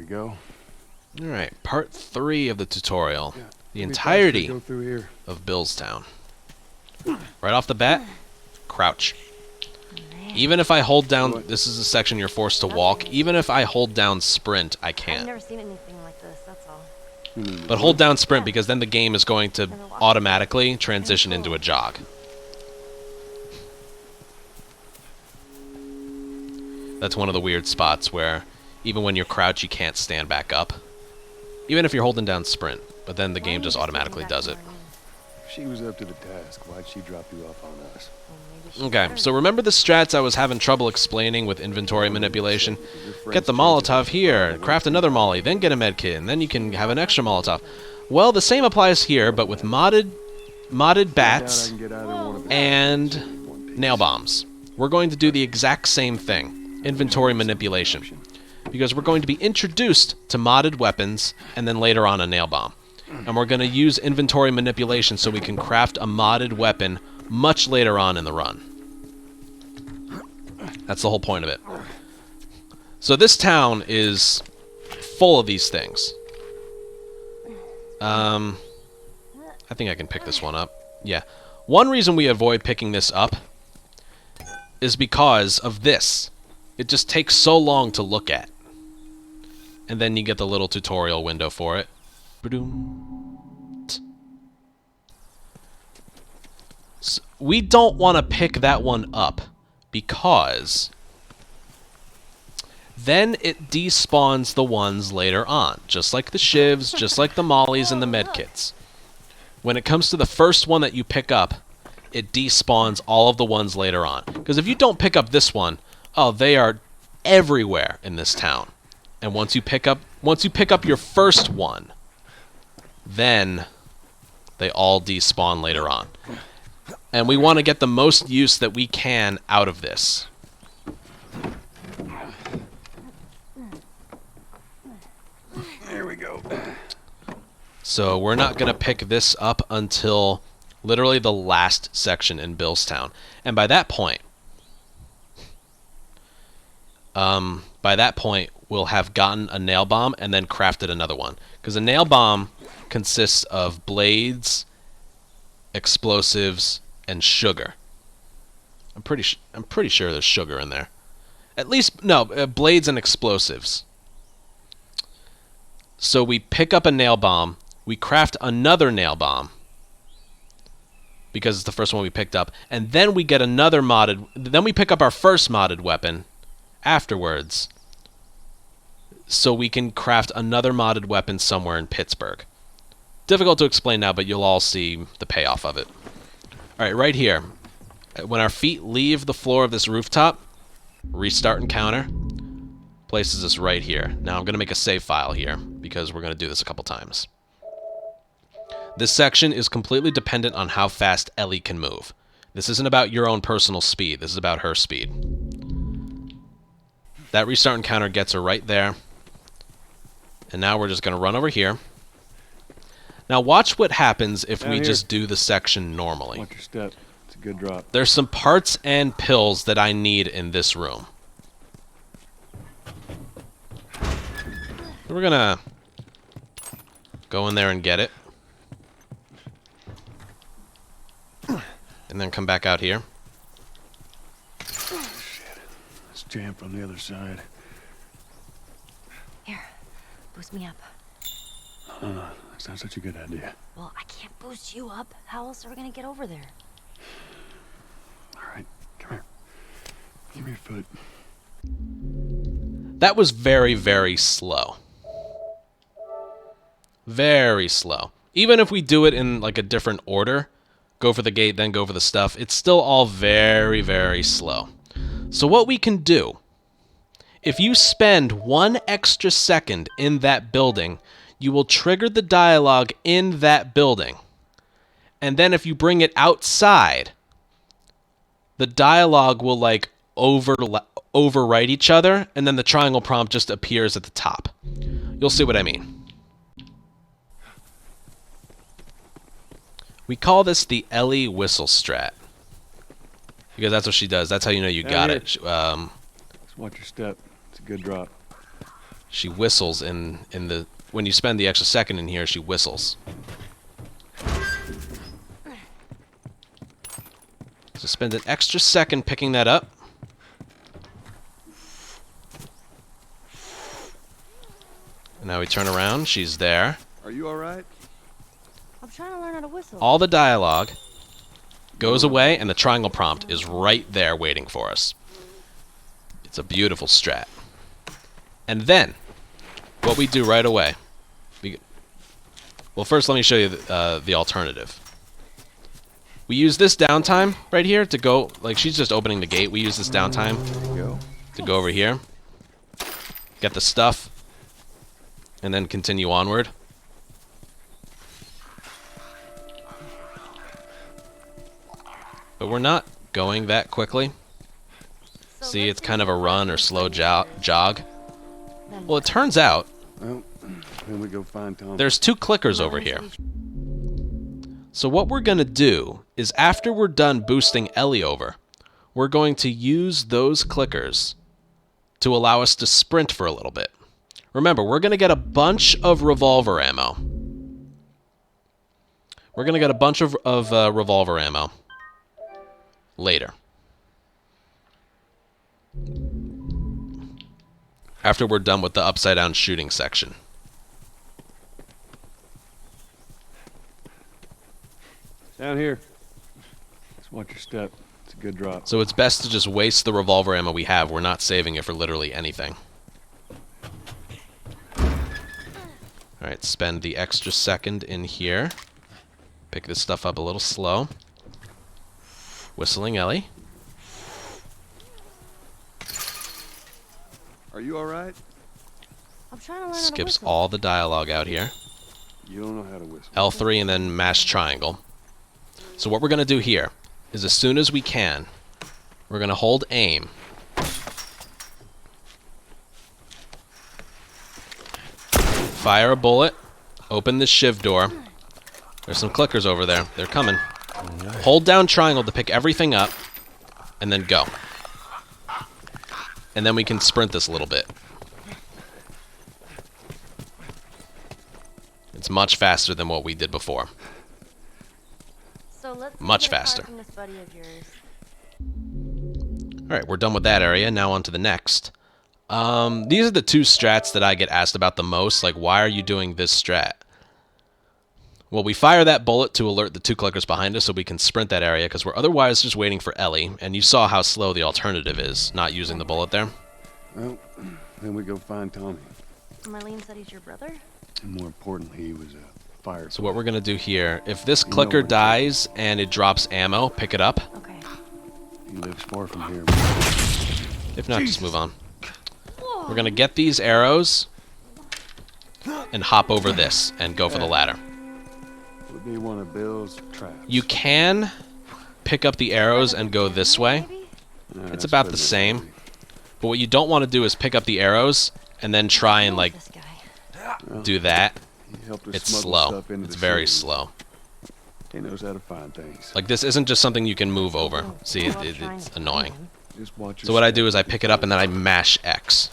go. Alright, part 3 of the tutorial. Yeah, The maybe entirety faster, go through here. of Billstown. Right off the bat, crouch. Even if I hold down, this is a section you're forced to walk, even if I hold down sprint, I I've can't. never seen anything like this, that's all. But hold down sprint because then the game is going to automatically transition into a jog. That's one of the weird spots where even when you're crouched, you can't stand back up. Even if you're holding down sprint, but then the game just automatically does it. If she was up to the task, why'd she drop you off on us? Okay, so remember the strats I was having trouble explaining with inventory manipulation? Get the Molotov here, craft another Molly, then get a medkit, and then you can have an extra Molotov. Well, the same applies here, but with modded bats and nail bombs. We're going to do the exact same thing, inventory manipulation, because we're going to be introduced to modded weapons and then later on a nail bomb. And we're going to use inventory manipulation so we can craft a modded weapon much later on in the run. That's the whole point of it. So this town is full of these things. I think I can pick this one up. Yeah. One reason we avoid picking this up is because of this. It just takes so long to look at. And then you get the little tutorial window for it. So we don't want to pick that one up because then it despawns the ones later on, just like the shivs, just like the mollies and the medkits. When it comes to the first one that you pick up, it despawns all of the ones later on. Because if you don't pick up this one, oh, they are everywhere in this town. And once you pick up your first one, then they all despawn later on. And we want to get the most use that we can out of this. There we go. So we're not going to pick this up until literally the last section in Billstown. And by that point, we'll have gotten a nail bomb and then crafted another one. Because a nail bomb consists of blades, explosives, and sugar. I'm pretty sure there's sugar in there. At least, no, blades and explosives. So we pick up a nail bomb, we craft another nail bomb, because it's the first one we picked up, and then we get another modded, then we pick up our first modded weapon afterwards, so we can craft another modded weapon somewhere in Pittsburgh. Difficult to explain now, but you'll all see the payoff of it. Alright, right here. When our feet leave the floor of this rooftop, restart encounter, places us right here. Now I'm going to make a save file here, because we're going to do this a couple times. This section is completely dependent on how fast Ellie can move. This isn't about your own personal speed, this is about her speed. That restart encounter gets her right there. And now we're just going to run over here. Now watch what happens if we just do the section normally. Watch your step. It's a good drop. There's some parts and pills that I need in this room. We're going to go in there and get it. And then come back out here. Shit. Let's jam from the other side. Here, boost me up. That's not such a good idea. Well, I can't boost you up. How else are we gonna get over there? Alright, come here. Give me your foot. That was very, very slow. Very slow. Even if we do it in like a different order, go for the gate, then go for the stuff, it's still all very, very slow. So what we can do, if you spend 1 extra second in that building, you will trigger the dialogue in that building. And then if you bring it outside, the dialogue will like overwrite each other, and then the triangle prompt just appears at the top. You'll see what I mean. We call this the Ellie whistle strat. Because that's what she does. That's how you know you got it. Just watch your step. It's a good drop. She whistles in the when you spend the extra second in here. She whistles. So spend an extra second picking that up. And now we turn around. She's there. Are you all right? I'm trying to learn how to whistle. All the dialogue goes away, and the triangle prompt is right there waiting for us. It's a beautiful strat. And then, what we do right away... Well, first let me show you the alternative. We use this downtime right here to go... Like, she's just opening the gate. We use this downtime to go over here. Get the stuff. And then continue onward. But we're not going that quickly. See, it's kind of a run or slow jog. Well, it turns out Well, then we go find Tommy. there's 2 clickers over here. So what we're going to do is after we're done boosting Ellie over, we're going to use those clickers to allow us to sprint for a little bit. Remember, we're going to get a bunch of revolver ammo. We're going to get a bunch of revolver ammo later. After we're done with the upside down shooting section. Down here. Just watch your step. It's a good drop. So it's best to just waste the revolver ammo we have. We're not saving it for literally anything. Alright, spend the extra second in here. Pick this stuff up a little slow. Whistling Ellie. Are you all right? I'm trying to learn how to Skips whistle. all the dialogue out here. You don't know how to whistle. L3 and then mash triangle. So what we're going to do here is as soon as we can, we're going to hold aim. Fire a bullet. Open this shiv door. There's some clickers over there. They're coming. Hold down triangle to pick everything up, and then go. And then we can sprint this a little bit. It's much faster than what we did before. So let's Much get a card faster. from this buddy of yours. Alright, we're done with that area. Now on to the next. These are the 2 strats that I get asked about the most. Like, why are you doing this strat? Well, we fire that bullet to alert the 2 clickers behind us so we can sprint that area because we're otherwise just waiting for Ellie. And you saw how slow the alternative is, not using the bullet there. Well, then we go find Tommy. Marlene said he's your brother? And more importantly, he was a fire. So what we're going to do here, if this clicker dies and it drops ammo, pick it up. Okay. He lives far from here. If not, just move on. We're going to get these arrows and hop over this and go for the ladder. Would be one of Bill's traps. You can pick up the arrows and go this way. Maybe? Nah, It's that's about the putting it same. easy. But what you don't want to do is pick up the arrows and then try and, like, This guy. do that. He helped us It's smuggle slow. stuff into It's the very city. slow. He knows how to find things. Like, this isn't just something you can move over. Oh, See, I love trying it's to find annoying. him. Just watch your So what I step. do is I pick it up and then I mash X.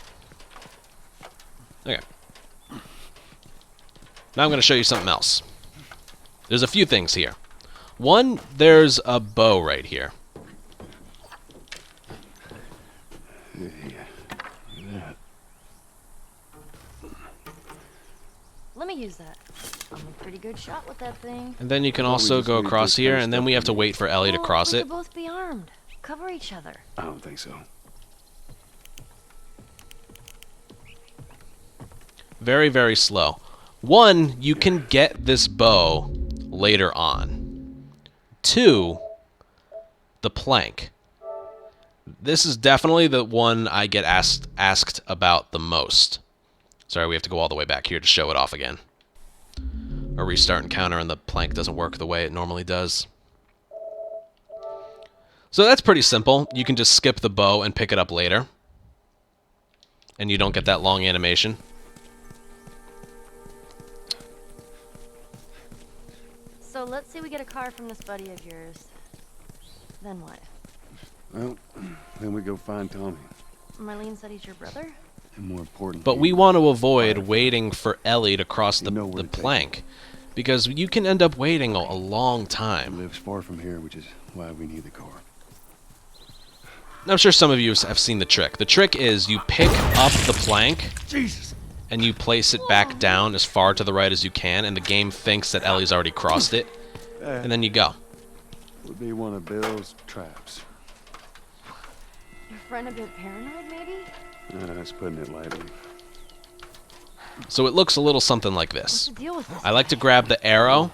Okay. Now I'm going to show you something else. There's a few things here. One, there's a bow right here. Yeah. Yeah. Let me use that. I'm a pretty good shot with that thing. And then you can Well, we also just go need across this here, kind of and then stuff we have to to wait for Ellie to Well, cross we it. could both be armed. Cover each other. I don't think so. Very, very slow. One, you can get this bow later on. 2, the plank. This is definitely the one I get asked about the most. Sorry, we have to go all the way back here to show it off again. A restart encounter and the plank doesn't work the way it normally does. So that's pretty simple. You can just skip the bow and pick it up later. And you don't get that long animation. So let's say we get a car from this buddy of yours. Then what? Well, then we go find Tommy. Marlene said he's your brother? And more important, But we want to avoid waiting for Ellie to cross the plank. Because you can end up waiting a long He time. lives far from here, which is why we need the car. I'm sure some of you have seen the trick. The trick is you pick up the plank Jesus! and you place it back down as far to the right as you can, and the game thinks that Ellie's already crossed it, and then you go. Would be one of Bill's traps. Your friend a bit paranoid, maybe? That's putting it lightly. So it looks a little something like What's this. the deal with this? I like to grab the arrow.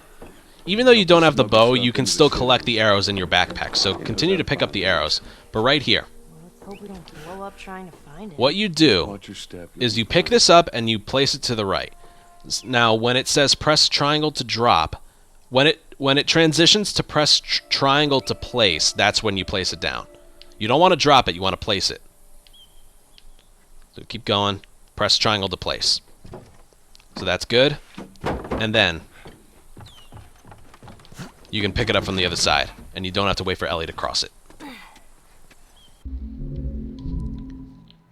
Even though you don't have the bow, you can still collect the arrows in your backpack, so continue to pick up the arrows. But right here, Well, let's hope we don't blow up trying to find it. what you do Watch your step. is you pick this up and you place it to the right. Now, when it says press triangle to drop, when it transitions to press triangle to place, that's when you place it down. You don't want to drop it, you want to place it. So keep going, press triangle to place. So that's good. And then you can pick it up from the other side, and you don't have to wait for Ellie to cross it.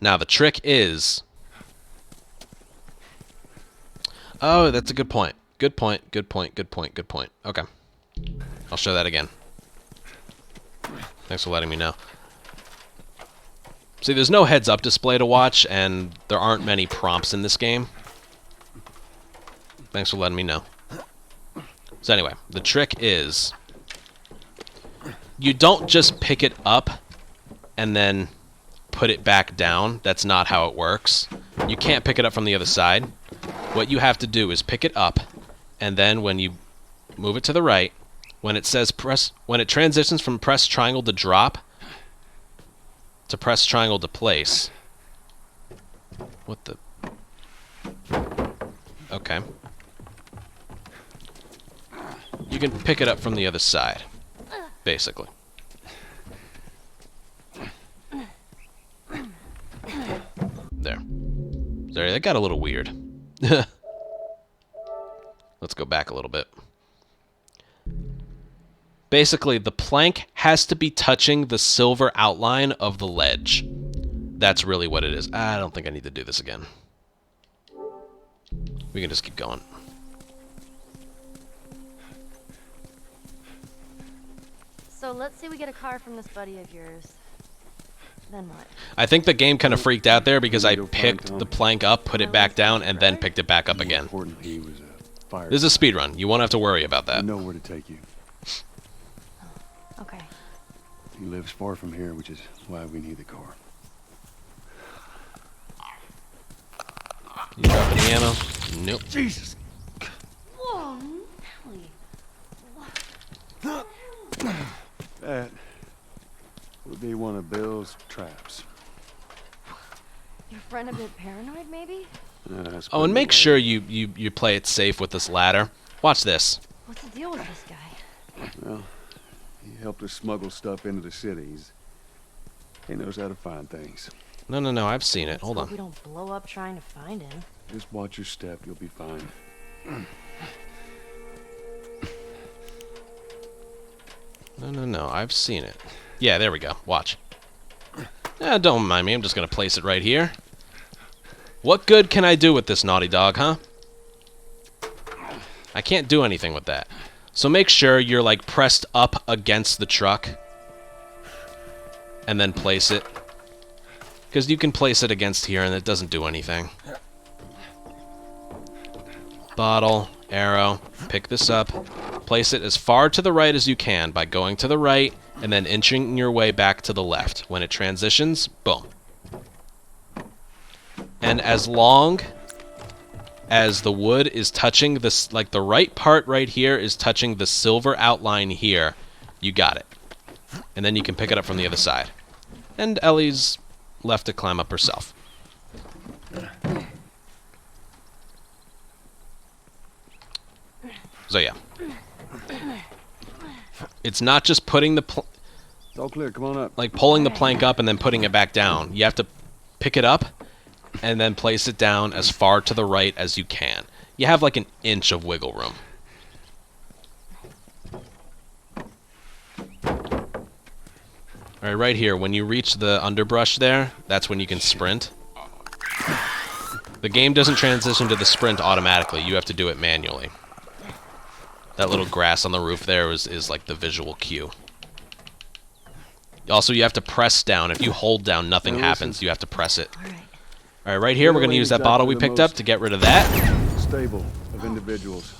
Now the trick is... Oh, that's a good point. Good point, good point, good point, good point. Okay. I'll show that again. Thanks for letting me know. See, there's no heads-up display to watch, and there aren't many prompts in this game. Thanks for letting me know. So anyway, the trick is... you don't just pick it up and then put it back down. That's not how it works. You can't pick it up from the other side. What you have to do is pick it up, and then when you move it to the right, when it says press, when it transitions from press triangle to drop to press triangle to place. What the? Okay. You can pick it up from the other side, basically. There. Sorry, that got a little weird. Let's go back a little bit. Basically, the plank has to be touching the silver outline of the ledge. That's really what it is. I don't think I need to do this again. We can just keep going. So let's say we get a car from this buddy of yours. Then what? I think the game kind of freaked out there because I picked the plank up, put it back down, and then picked it back up again. Important, he was a fire. This is a speedrun. You won't have to worry about that. I know where to take you. Okay. He lives far from here, which is why we need the car. You drop any ammo? Nope. Jesus! Whoa, Nelly. That would be one of Bill's traps. Your friend a bit paranoid, maybe? That's Oh, and putting make it sure you play it safe with this ladder. Watch this. What's the deal with this guy? lightly. Well, he helped us smuggle stuff into the cities. He knows how to find things. No, I've seen it. Hold Let's hope on. we don't blow up trying to find him. Just watch your step, you'll be fine. No, I've seen it. Yeah, there we go. Watch. Don't mind me. I'm just going to place it right here. What good can I do with this naughty dog, huh? I can't do anything with that. So make sure you're, like, pressed up against the truck. And then place it. Because you can place it against here and it doesn't do anything. Bottle, arrow, pick this up. Place it as far to the right as you can by going to the right and then inching your way back to the left. When it transitions, boom. And as long as the wood is touching this, like the right part right here is touching the silver outline here, you got it. And then you can pick it up from the other side. And Ellie's left to climb up herself. So yeah. It's not just putting the It's all clear, come on up. like pulling the plank up and then putting it back down. You have to pick it up and then place it down as far to the right as you can. You have like an inch of wiggle room. Alright, right here, when you reach the underbrush there, that's when you can sprint. The game doesn't transition to the sprint automatically. You have to do it manually. That little grass on the roof there is like the visual cue. Also, you have to press down. If you hold down, nothing happens. You have to press it. All right, right here, we're going to use that bottle we picked up to get rid of that. Stable of individuals.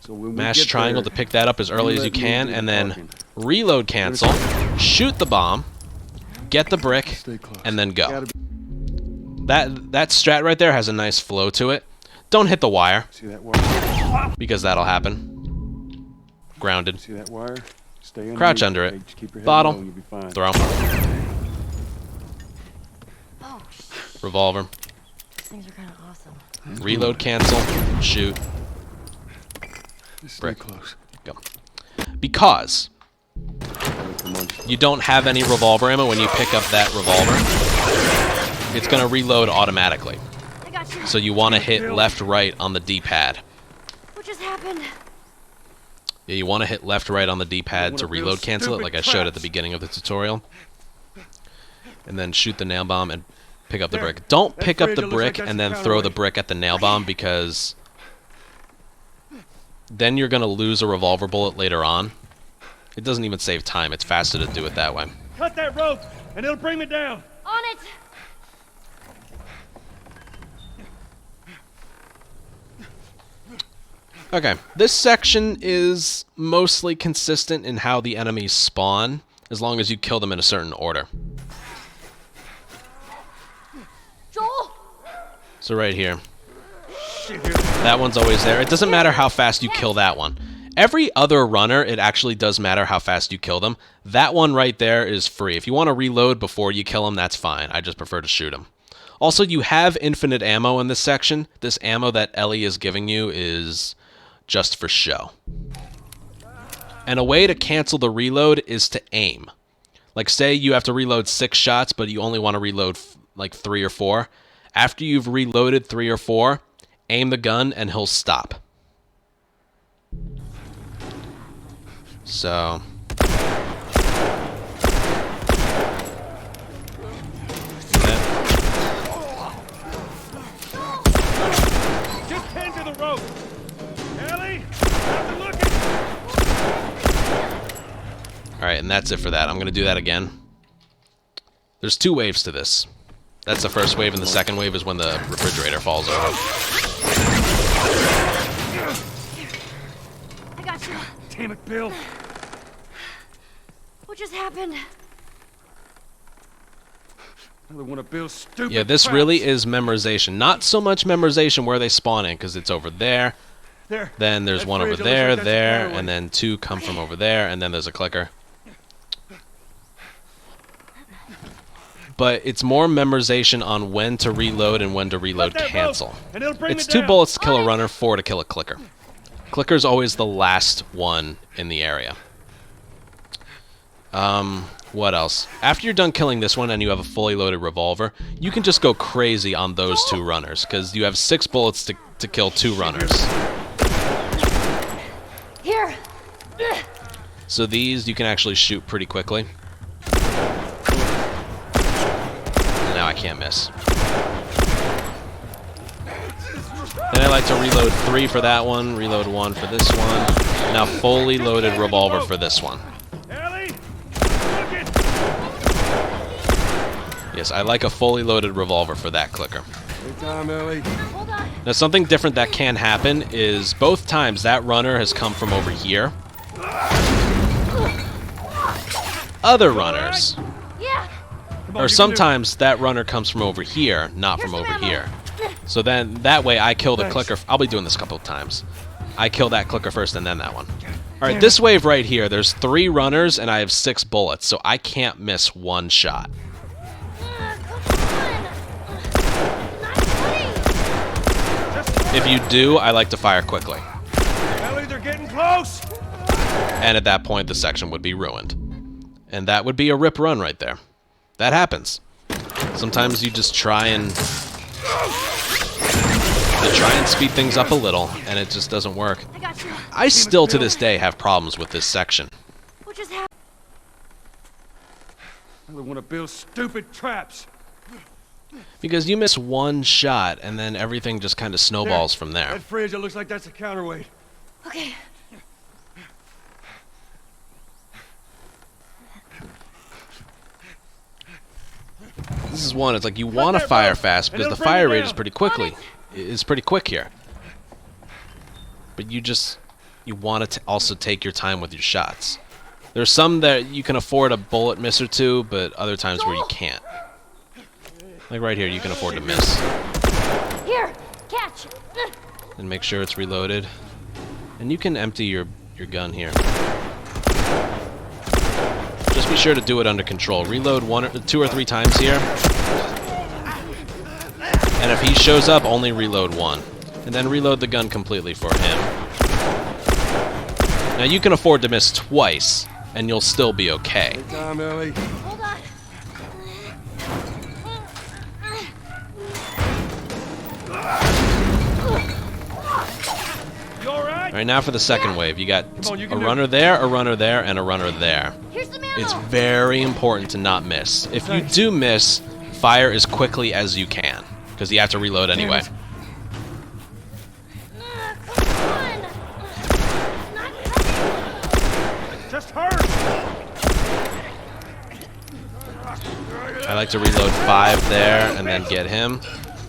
So when we Mash get triangle there, to pick that up as early as you can, and then reload cancel, shoot the bomb, get the brick, stay close. and then go. Gotta be- That strat right there has a nice flow to it. Don't hit the wire, See that wire? because that'll happen. Grounded. See that wire? Stay Crouch underneath. under it. Hey, just keep your head Bottle. low and you'll be fine. Throw. Oh, Revolver. these things are kind of awesome. Reload cancel. Shoot. Just stay Brick. close. Go. Because Come on. you don't have any revolver ammo when you pick up that revolver, it's going to reload automatically. I got you. So you want to hit left, right on the D-pad. What just happened? Yeah, you want to hit left, right on the D-pad to reload cancel it, like I showed at the beginning of the tutorial. And then shoot the nail bomb and pick up the brick. Don't pick up the brick and then throw the brick at the nail bomb, because then you're going to lose a revolver bullet later on. It doesn't even save time. It's faster to do it that way. Cut that rope, and it'll bring me down. On it! Okay, this section is mostly consistent in how the enemies spawn, as long as you kill them in a certain order. Joel! So right here. That one's always there. It doesn't matter how fast you kill that one. Every other runner, it actually does matter how fast you kill them. That one right there is free. If you want to reload before you kill them, that's fine. I just prefer to shoot them. Also, you have infinite ammo in this section. This ammo that Ellie is giving you is just for show. And a way to cancel the reload is to aim. Like, say you have to reload 6 shots, but you only want to reload like 3 or 4. After you've reloaded 3 or 4, aim the gun and he'll stop. So Just hang to the rope. Ellie, have to look at. alright, and that's it for that. I'm going to do that again. There's 2 waves to this. That's the first wave, and the second wave is when the refrigerator falls over. I got you. Damn it, Bill. What just happened? Another one of Bill's stupid Yeah, this traps. really is memorization. Not so much memorization where they spawn in, because it's over there. There. Then there's That one over bridge looks there, like that's a there, fairway. and then 2 come from over there, and then there's a clicker. But it's more memorization on when to reload and when to reload Cut that rope, cancel. and it'll bring It's me 2 down. bullets to kill a runner, 4 to kill a clicker. Clicker's always the last one in the area. What else? After you're done killing this one and you have a fully loaded revolver, you can just go crazy on those 2 runners, because you have 6 bullets to kill 2 runners. Here! So these you can actually shoot pretty quickly. And now I can't miss. Then I like to reload 3 for that one, reload 1 for this one. Now fully loaded revolver for this one. Ellie, look it. Yes, I like a fully loaded revolver for that clicker. Take time, Ellie. Hold on. Now something different that can happen is both times that runner has come from over here. Other runners, Yeah! or sometimes that runner comes from over here, not from Here's over some ammo. here. So then that way I kill the clicker. I'll be doing this a couple of times. I kill that clicker first and then that one. All right, this wave right here, there's 3 runners and I have 6 bullets, so I can't miss 1 shot. Come on! Nice If you do, I like to fire quickly. Ellie, they're getting close. And at that point, the section would be ruined. And that would be a rip run right there. That happens. Sometimes you just try and speed things up a little, and it just doesn't work. I got you. I still, to this day, have problems with this section. What just happened? Another one of Bill's stupid traps. Because you miss one shot, and then everything just kind of snowballs from there. That fridge, it looks like that's a counterweight. Okay. This is one, it's like you want to fire fast because the fire rate is pretty quick here. But you want to also take your time with your shots. There's some that you can afford a bullet miss or two, but other times where you can't. Like right here, you can afford to miss. Here, catch. And make sure it's reloaded. And you can empty your gun here. Just be sure to do it under control. Reload 2 or 3 times here. And if he shows up, only reload 1. And then reload the gun completely for him. Now you can afford to miss twice, and you'll still be okay. Good time, Ellie. Hold on. You all right? Alright, now for the second wave. You got on, you a can do runner there, a runner there, and a runner there. Here's some ammo. It's very important to not miss. If you do miss, fire as quickly as you can, because you have to reload anyway. Come on. Not coming. Just hurt. I like to reload 5 there and then get him.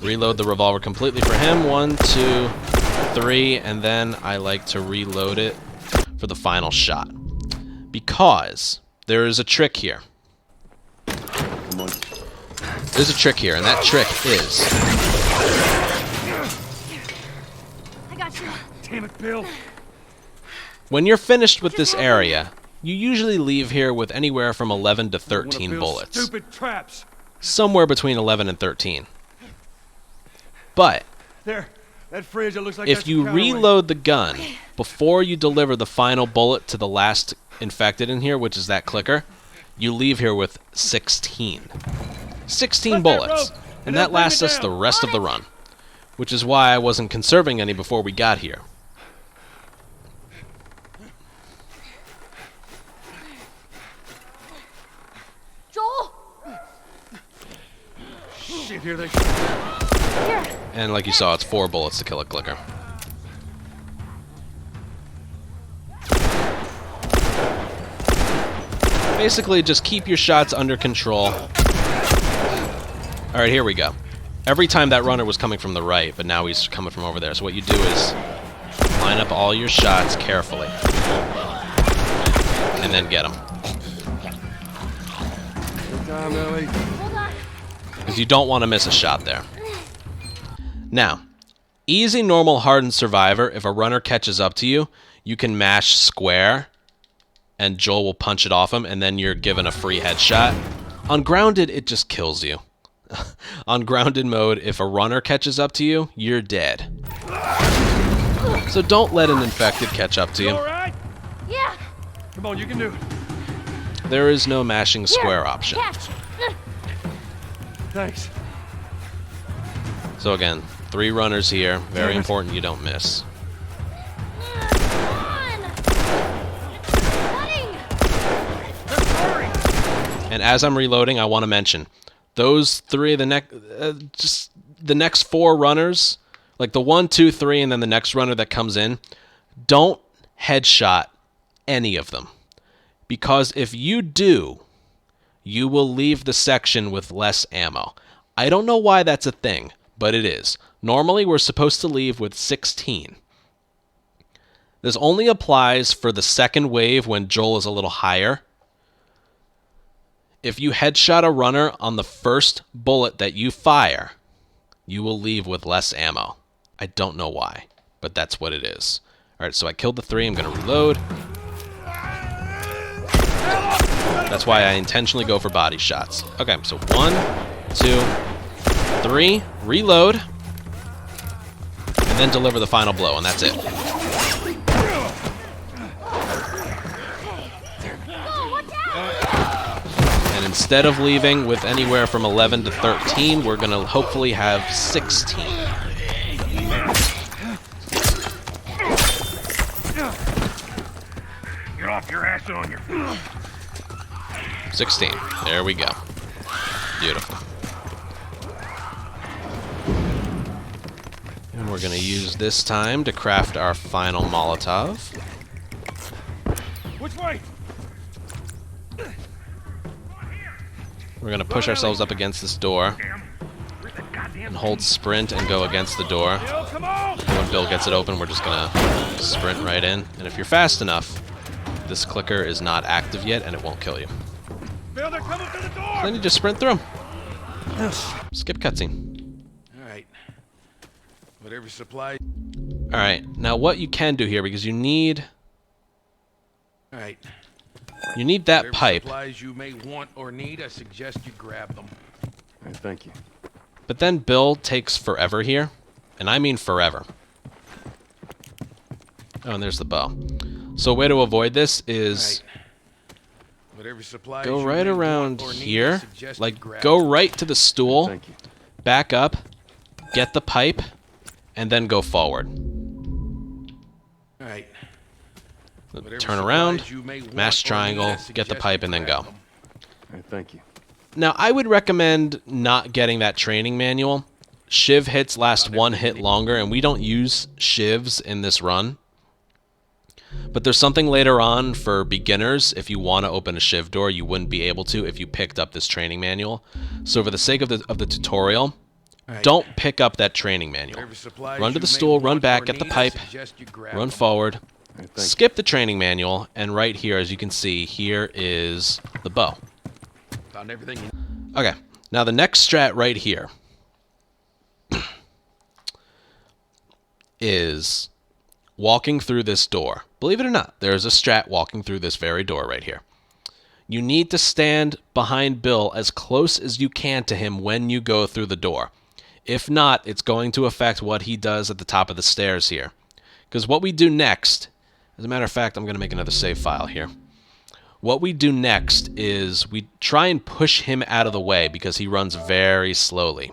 Reload the revolver completely for him. 1, 2, 3, and then I like to reload it for the final shot. Because there is a trick here. Come on. There's a trick here, and that trick is... I got you. Damn it, Bill. when you're finished with this area, you usually leave here with anywhere from 11 to One 13 of Bill's bullets. Stupid traps. Somewhere between 11 and 13. But There. That fridge, it looks like if that's you a counterweight. reload the gun before you deliver the final bullet to the last infected in here, which is that clicker, you leave here with 16. 16 Let that bullets. rope, And and that they'll bring lasts it us down. the rest of the run. Which is why I wasn't conserving any before we got here. Joel. Shit, here they Here. And like you saw, it's 4 bullets to kill a clicker. Basically, just keep your shots under control. Alright, here we go. Every time that runner was coming from the right, but now he's coming from over there. So what you do is line up all your shots carefully. And then get them. Good time, Ellie. Hold on. Because you don't want to miss a shot there. Now, easy, normal, hardened survivor, if a runner catches up to you, you can mash square, and Joel will punch it off him, and then you're given a free headshot. On grounded, it just kills you. On grounded mode, if a runner catches up to you, you're dead. So don't let an infected catch up to You you. all right? Yeah. Come on, you can do it. There is no mashing Here, square option. Catch. Thanks. So again, 3 runners here. Very important you don't miss. Come on. Cutting. Just hurry. And as I'm reloading, I want to mention those 3, just the next 4 runners, like the 1, 2, 3, and then the next runner that comes in, don't headshot any of them. Because if you do, you will leave the section with less ammo. I don't know why that's a thing, but it is. Normally, we're supposed to leave with 16. This only applies for the second wave when Joel is a little higher. If you headshot a runner on the first bullet that you fire, you will leave with less ammo. I don't know why, but that's what it is. Alright, so I killed the 3. I'm going to reload. That's why I intentionally go for body shots. Okay, so 1, 2, 3. Reload. And then deliver the final blow, and that's it. Go. Watch out. And instead of leaving with anywhere from 11 to 13, we're going to hopefully have 16. Get off your ass and on your feet. 16. There we go. Beautiful. And we're going to use this time to craft our final Molotov. Which way? We're going to push ourselves up against this door and hold sprint and go against the door. Bill, come on! And when Bill gets it open, we're just going to sprint right in. And if you're fast enough, this clicker is not active yet and it won't kill you. Bill, they're coming through the door! Then you just sprint through them. Skip cutscene. Alright. Whatever supply. Alright, now what you can do here, because you need Alright. that Whatever pipe, supplies you may want or need, I suggest you grab them. Hey, thank you. but then Bill takes forever here. And I mean forever. Oh, and there's the bow. So a way to avoid this is Alright. Whatever supplies go you right may around want or need, I here, suggest you like grab go them. right to the stool, Thank you. back up, get the pipe, and then go forward. Alright. Whatever Turn around, supplies you may want mash or need, triangle, I get the suggest pipe, you and then grab go. them. Hey, thank you. Now, I would recommend not getting that training manual. Shiv hits last one hit longer, and we don't use shivs in this run. But there's something later on for beginners. If you want to open a shiv door, you wouldn't be able to if you picked up this training manual. So for the sake of the tutorial, Alright. don't pick up that training manual. Whatever supplies Run to you the may stool, run want back, or get the need, I pipe, suggest you grab run them. forward, Hey, thank skip the training manual, and right here, as you can see, here is the bow. Found everything you Okay, now the next strat right here is walking through this door. Believe it or not, there is a strat walking through this very door right here. You need to stand behind Bill as close as you can to him when you go through the door. If not, it's going to affect what he does at the top of the stairs here. Because what we do next, as a matter of fact, I'm going to make another save file here. What we do next is we try and push him out of the way because he runs very slowly.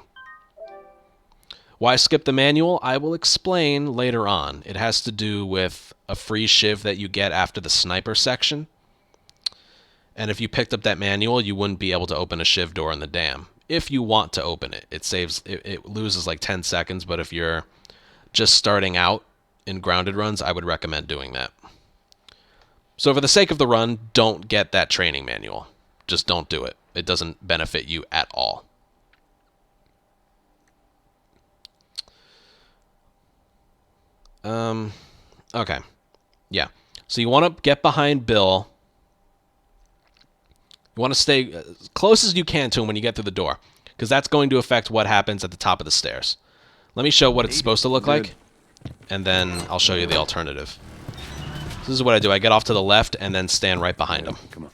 Why skip the manual? I will explain later on. It has to do with a free shiv that you get after the sniper section. And if you picked up that manual, you wouldn't be able to open a shiv door in the dam. If you want to open it, it loses like 10 seconds, but if you're just starting out in grounded runs, I would recommend doing that. So for the sake of the run, don't get that training manual. Just don't do it. It doesn't benefit you at all. Okay. Yeah. So you want to get behind Bill. You want to stay as close as you can to him when you get through the door, because that's going to affect what happens at the top of the stairs. Let me show what it's supposed to look like, and then I'll show you the alternative. This is what I do. I get off to the left and then stand right behind him. Come on.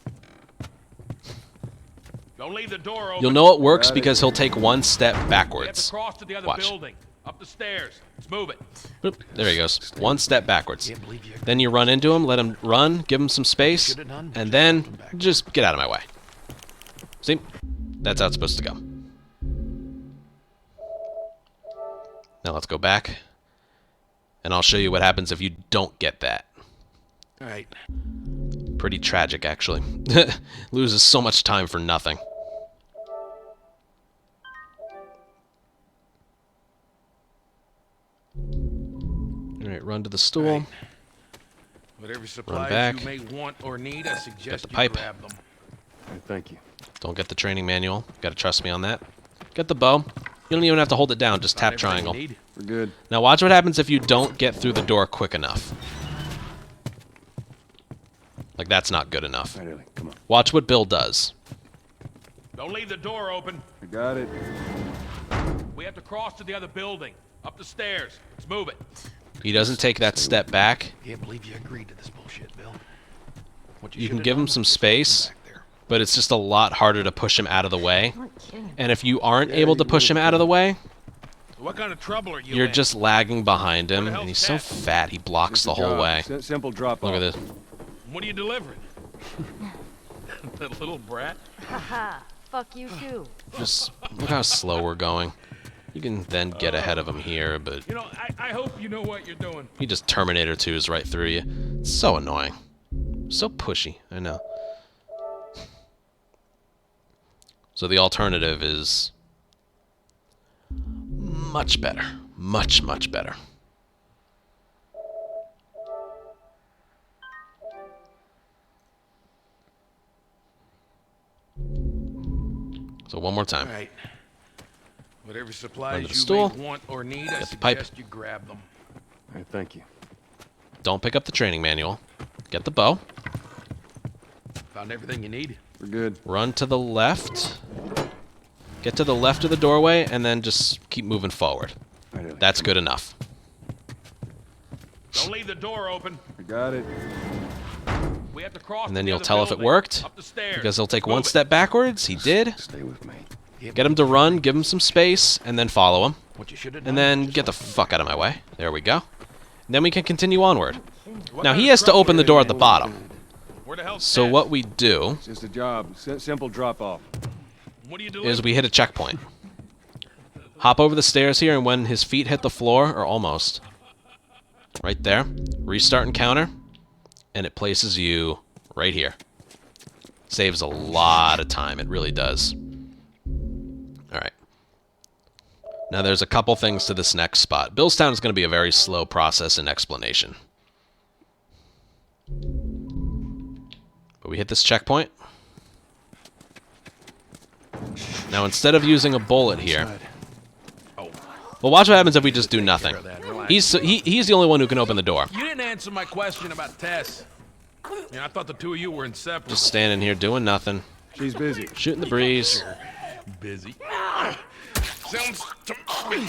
Don't leave the door open. You'll know it works Got it. because he'll take one step We have to backwards. cross to the other Watch. building. Up the stairs. Let's move it. Boop, there he goes. One step backwards. Then you run into him, let him run, give him some space, and then just get out of my way. See? That's how it's supposed to go. Now let's go back, and I'll show you what happens if you don't get that. Alright. Pretty tragic, actually. Loses so much time for nothing. Alright, run to the stool. Alright. Whatever supplies back. you may want or need, I suggest the you pipe. grab them. Hey, thank you. Don't get the training manual. Gotta trust me on that. Get the bow. You don't even have to hold it down, just tap Found everything triangle. you need. We're good. Now watch what happens if you don't get through the door quick enough. Like, that's not good enough. All right, Ellie, come on. Watch what Bill does. Don't leave the door open. I got it. We have to cross to the other building. Up the stairs. Let's move it. He doesn't take that step back. Can't believe you agreed to this bullshit, Bill. What You can should've give him done some was space, back there. but it's just a lot harder to push him out of the way. I'm not kidding. And if you aren't Yeah, able to you push him will. out of the way, What kind of trouble are you you're in? just lagging behind him, Where the and he's hell's so Ted? fat he blocks the Just a whole job. way. Simple drop Look off. at this. What are you delivering? The little brat? Haha. Fuck you too. Just look how slow we're going. You can then get ahead of him here, but You know, I hope you know what you're doing. he just Terminator 2s right through you. It's so annoying. So pushy, I know. So the alternative is much better. Much, much better. So one more time. All right. Whatever Under supplies the you stool. may want or need, I Get the pipe. suggest you grab them. All right, thank you. Don't pick up the training manual. Get the bow. Found everything you need? We're good. Run to the left. Get to the left of the doorway, and then just keep moving forward. All right, Ellie, That's good enough. Don't leave the door open. we got it. We have to cross. And then to the you'll other tell if it building. worked. Up the stairs. Because he'll take Move one it. step backwards. He did. Stay with me. Get him to run, give him some space, and then follow him. What you should have done. And then get the fuck out of my way. There we go. And then we can continue onward. What Now kind he of has to trouble open the is door it? at the bottom. Where the hell's So Ted? what we do It's just a job. Simple drop off. What are you doing? is we hit a checkpoint. Hop over the stairs here, and when his feet hit the floor, or almost, right there, restart encounter, and it places you right here. Saves a lot of time. It really does. All right. Now there's a couple things to this next spot. Billstown is going to be a very slow process and explanation. But we hit this checkpoint. Now instead of using a bullet here, well, watch what happens if we just do nothing. He's the only one who can open the door. You didn't answer my question about Tess. I thought the two of you were inseparable. Just standing here doing nothing, She's busy. shooting the breeze. busy. Sounds to me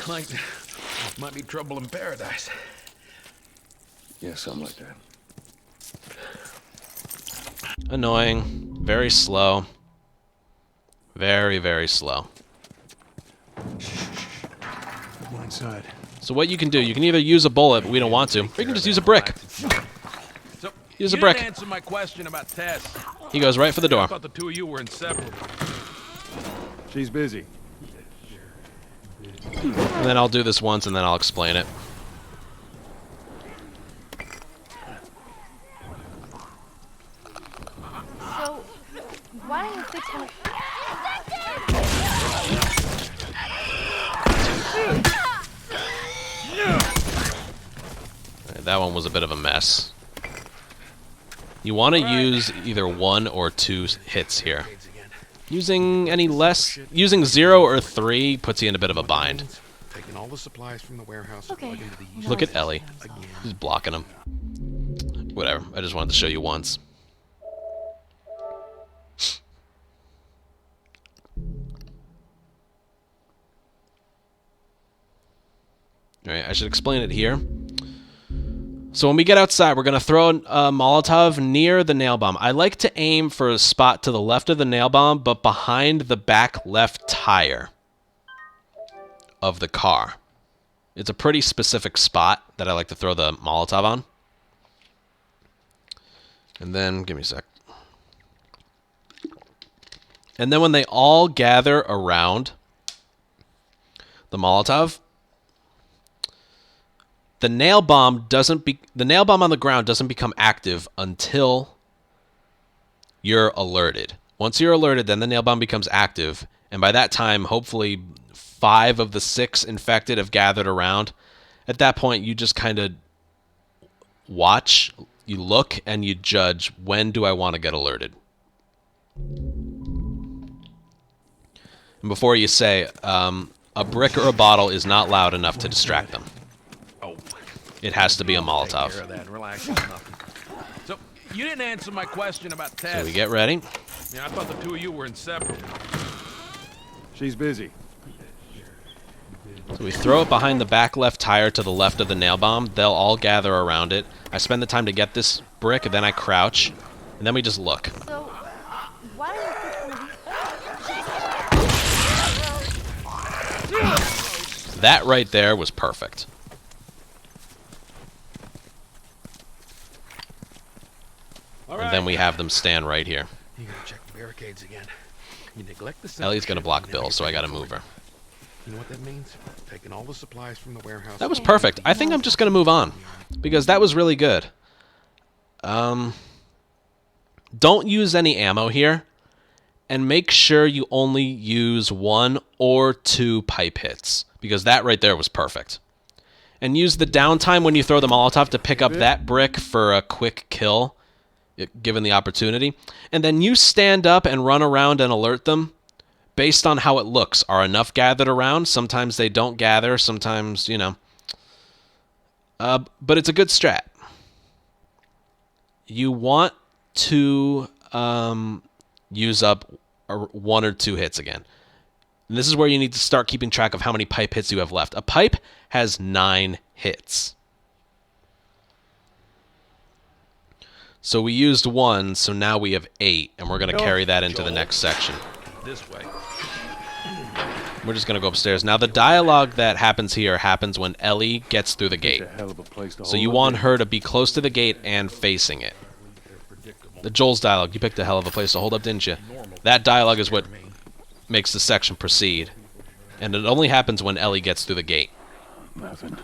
like might be trouble in paradise. Yeah, something like that. Annoying, very slow, very, very slow. Go inside. So what you can do, you can either use a bullet, but we don't want to, or you can just use a brick. So, Use a you brick. didn't answer my question about Tess. He goes right for the I door. thought the two of you were inseparable. She's busy. And then I'll do this once, and then I'll explain it. So, why don't you fix one of... Alright, that one was a bit of a mess. You want to use either 1 or 2 hits here. Using any less, using 0 or 3 puts you in a bit of a bind. Taking all the supplies from the warehouse Okay. and plug into the east Look at Ellie. He's blocking him. Whatever. I just wanted to show you once. Alright, I should explain it here. So when we get outside, we're going to throw a Molotov near the nail bomb. I like to aim for a spot to the left of the nail bomb, but behind the back left tire of the car. It's a pretty specific spot that I like to throw the Molotov on. And then, give me a sec. And then when they all gather around the Molotov, the nail bomb on the ground doesn't become active until you're alerted. Once you're alerted, then the nail bomb becomes active, and by that time, hopefully 5 of the 6 infected have gathered around. At that point, you just kind of watch, you look, and you judge, when do I want to get alerted? And before you say, a brick or a bottle is not loud enough to distract them. It has to be a Take care Molotov. of that. Relax. It's nothing. So, you didn't answer my question about Tess. So we get ready. I thought the two of you were inseparable. She's busy. So we throw it behind the back left tire to the left of the nail bomb. They'll all gather around it. I spend the time to get this brick, and then I crouch, and then we just look. So, why don't you fix one of these... That right there was perfect. And then we have them stand right here. You gotta check the barricades again. You neglect the Ellie's gonna section, block and Bill, never so I get gotta back move to her. it. You know what that means? Taking all the supplies from the warehouse. That was perfect. I think I'm just gonna move on, because that was really good. Don't use any ammo here, and make sure you only use 1 or 2 pipe hits, because that right there was perfect. And use the downtime when you throw the Molotov to pick up that brick for a quick kill, given the opportunity. And then you stand up and run around and alert them based on how it looks. Are enough gathered around? Sometimes they don't gather, sometimes, you know. But it's a good strat. You want to use up 1 or 2 hits again. And this is where you need to start keeping track of how many pipe hits you have left. A pipe has 9 hits. So we used 1, so now we have 8, and we're going to carry that into the next section. This way. We're just going to go upstairs. Now, the dialogue that happens here happens when Ellie gets through the gate. It's a hell of a place to So hold you up want there. her to be close to the gate and facing it. The Joel's dialogue. You picked a hell of a place to hold up, didn't you? That dialogue is what makes the section proceed. And it only happens when Ellie gets through the gate. Nothing.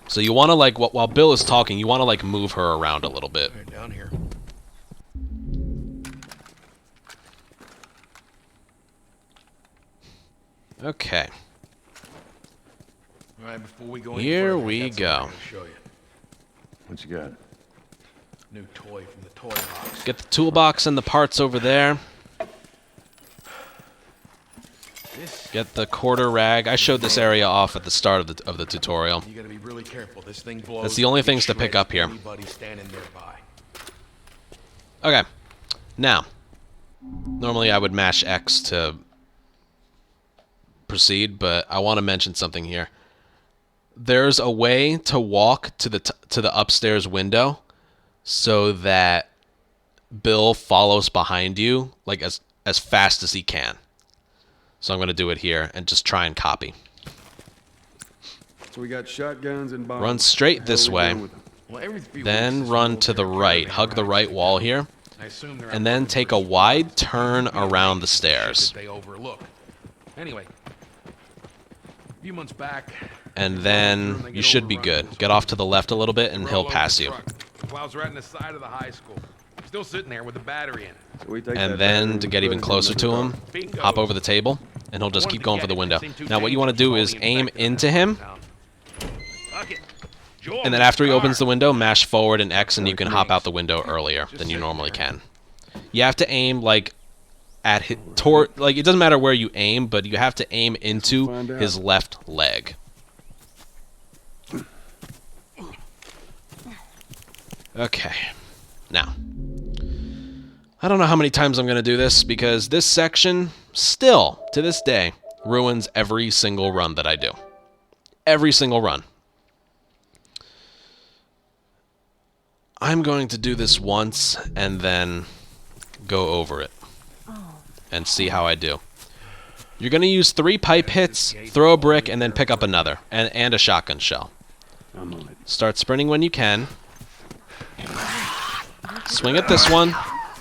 So you want to, like, while Bill is talking, you want to, like, move her around a little bit. Right down here. Okay. All right, before we go any Here further, I we got something go. I gotta show you. What you got? New toy from the toy box. Get the toolbox and the parts over there. This, Get the quarter rag. I showed this area off at the start of the tutorial. you gotta be really careful. This thing blows. That's the only things to pick shreds up here. Anybody standing nearby. Okay. Now, normally I would mash X to proceed, but I want to mention something here. There's a way to walk to the upstairs window so that Bill follows behind you like as fast as he can. So I'm going to do it here and just try and copy. So we got shotguns and bombs. Run straight What the this hell are we way. doing with them? Well, every 3 weeks, Then this run to the military right. caravan Hug the rides right through wall town. here. I assume they're And then out take a looking for wide some turn around the shit stairs. that they overlook. Anyway, a few months back, And then you should be good. Get off to the left a little bit and he'll roll over pass the you. truck. Plows right in the side of the high school. Still sitting there with the battery in it. So we take that And battery then and to we get put even it in closer the to car. him, Bingo. hop over the table, and he'll just Wanted keep to going get for the it, window. seemed too Now what you want to dangerous do with is all the aim infected into him, town. Fuck it. Joel, and then after he car. opens the window, mash forward and X, and you can hop out the window earlier than you normally can. You have to aim like at toward, like, it doesn't matter where you aim, but you have to aim into find out. his left leg. Okay. Now, I don't know how many times I'm going to do this because this section still, to this day, ruins every single run that I do. Every single run. I'm going to do this once and then go over it and see how I do. You're going to use 3 pipe hits, throw a brick, and then pick up another, and a shotgun shell. I'm on it. Start sprinting when you can. Swing at this one.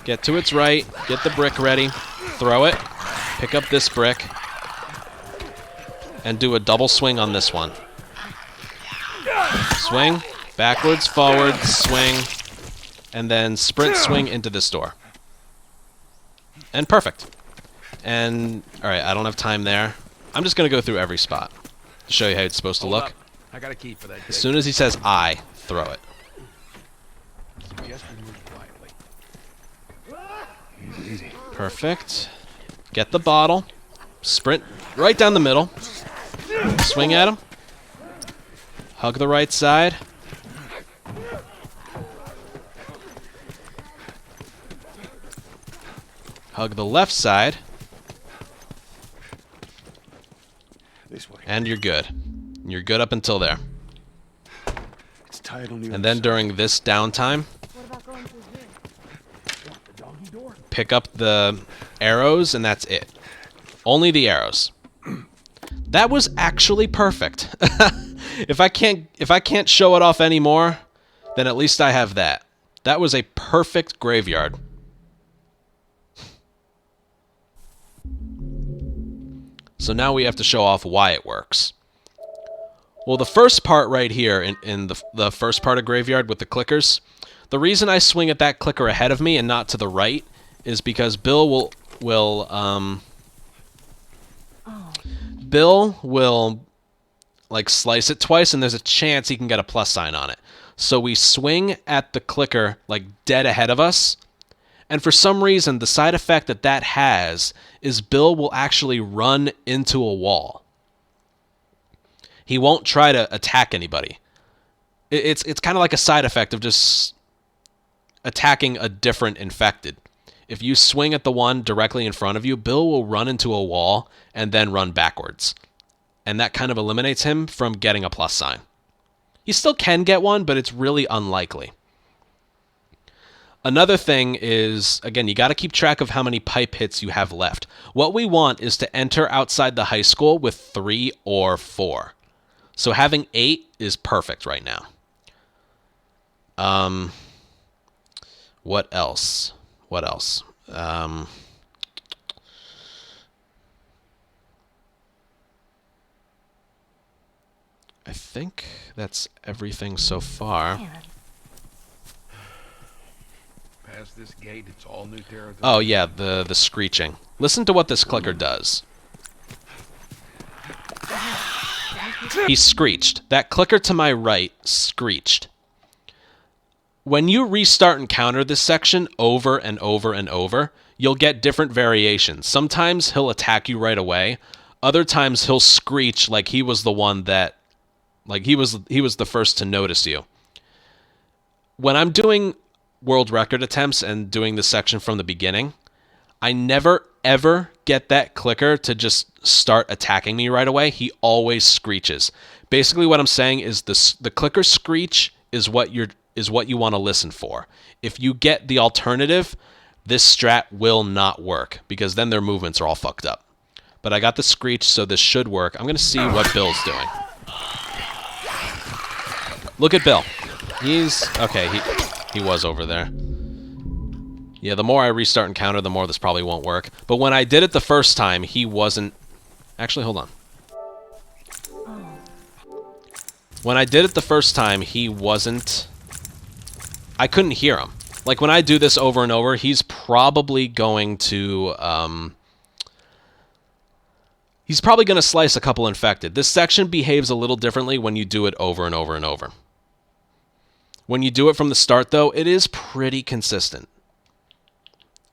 Get to its right. Get the brick ready. Throw it. Pick up this brick. And do a double swing on this one. Swing. Backwards, forward, swing. And then sprint swing into this door. And perfect. And, alright, I don't have time there. I'm just going to go through every spot to show you how it's supposed to Hold look. up. I got a key for that. As soon as he says I, throw it. Suggest we move quietly. Perfect. Get the bottle. Sprint right down the middle. Swing at him. Hug the right side. Hug the left side. This way. And you're good. You're good up until there. It's tight on the And other then side. during this downtime, What about going through here? pick up the arrows, and that's it. Only the arrows. That was actually perfect. If I can't show it off anymore, then at least I have that. That was a perfect graveyard. So now we have to show off why it works. Well, the first part right here, in the first part of Graveyard with the clickers, the reason I swing at that clicker ahead of me and not to the right is because Bill will will Bill will like slice it twice, and there's a chance he can get a plus sign on it. So we swing at the clicker like dead ahead of us, and for some reason the side effect that that has is Bill will actually run into a wall. He won't try to attack anybody. It's kind of like a side effect of just attacking a different infected. If you swing at the one directly in front of you, Bill will run into a wall and then run backwards. And that kind of eliminates him from getting a plus sign. He still can get one, but it's really unlikely. Another thing is, again, you got to keep track of how many pipe hits you have left. What we want is to enter outside the high school with 3 or 4. So having 8 is perfect right now. What else? I think that's everything so far. Man. Past this gate, it's all new territory. Oh yeah, the screeching. Listen to what this clicker does. He screeched. That clicker to my right screeched. When you restart and counter this section over and over and over, you'll get different variations. Sometimes he'll attack you right away. Other times he'll screech like he was the one that, like he was the first to notice you. When I'm doing world record attempts and doing this section from the beginning, I never ever get that clicker to just start attacking me right away. He always screeches. Basically what I'm saying is the clicker screech is what you want to listen for. If you get the alternative, this strat will not work because then their movements are all fucked up. But I got the screech, so this should work. I'm going to see what Bill's doing. Look at Bill. He's... okay, he was over there. Yeah, the more I restart and counter, the more this probably won't work. But when I did it the first time, he wasn't... actually, hold on. When I did it the first time, he wasn't... I couldn't hear him. Like, when I do this over and over, he's probably going to... he's probably going to slice a couple infected. This section behaves a little differently when you do it over and over and over. When you do it from the start, though, it is pretty consistent.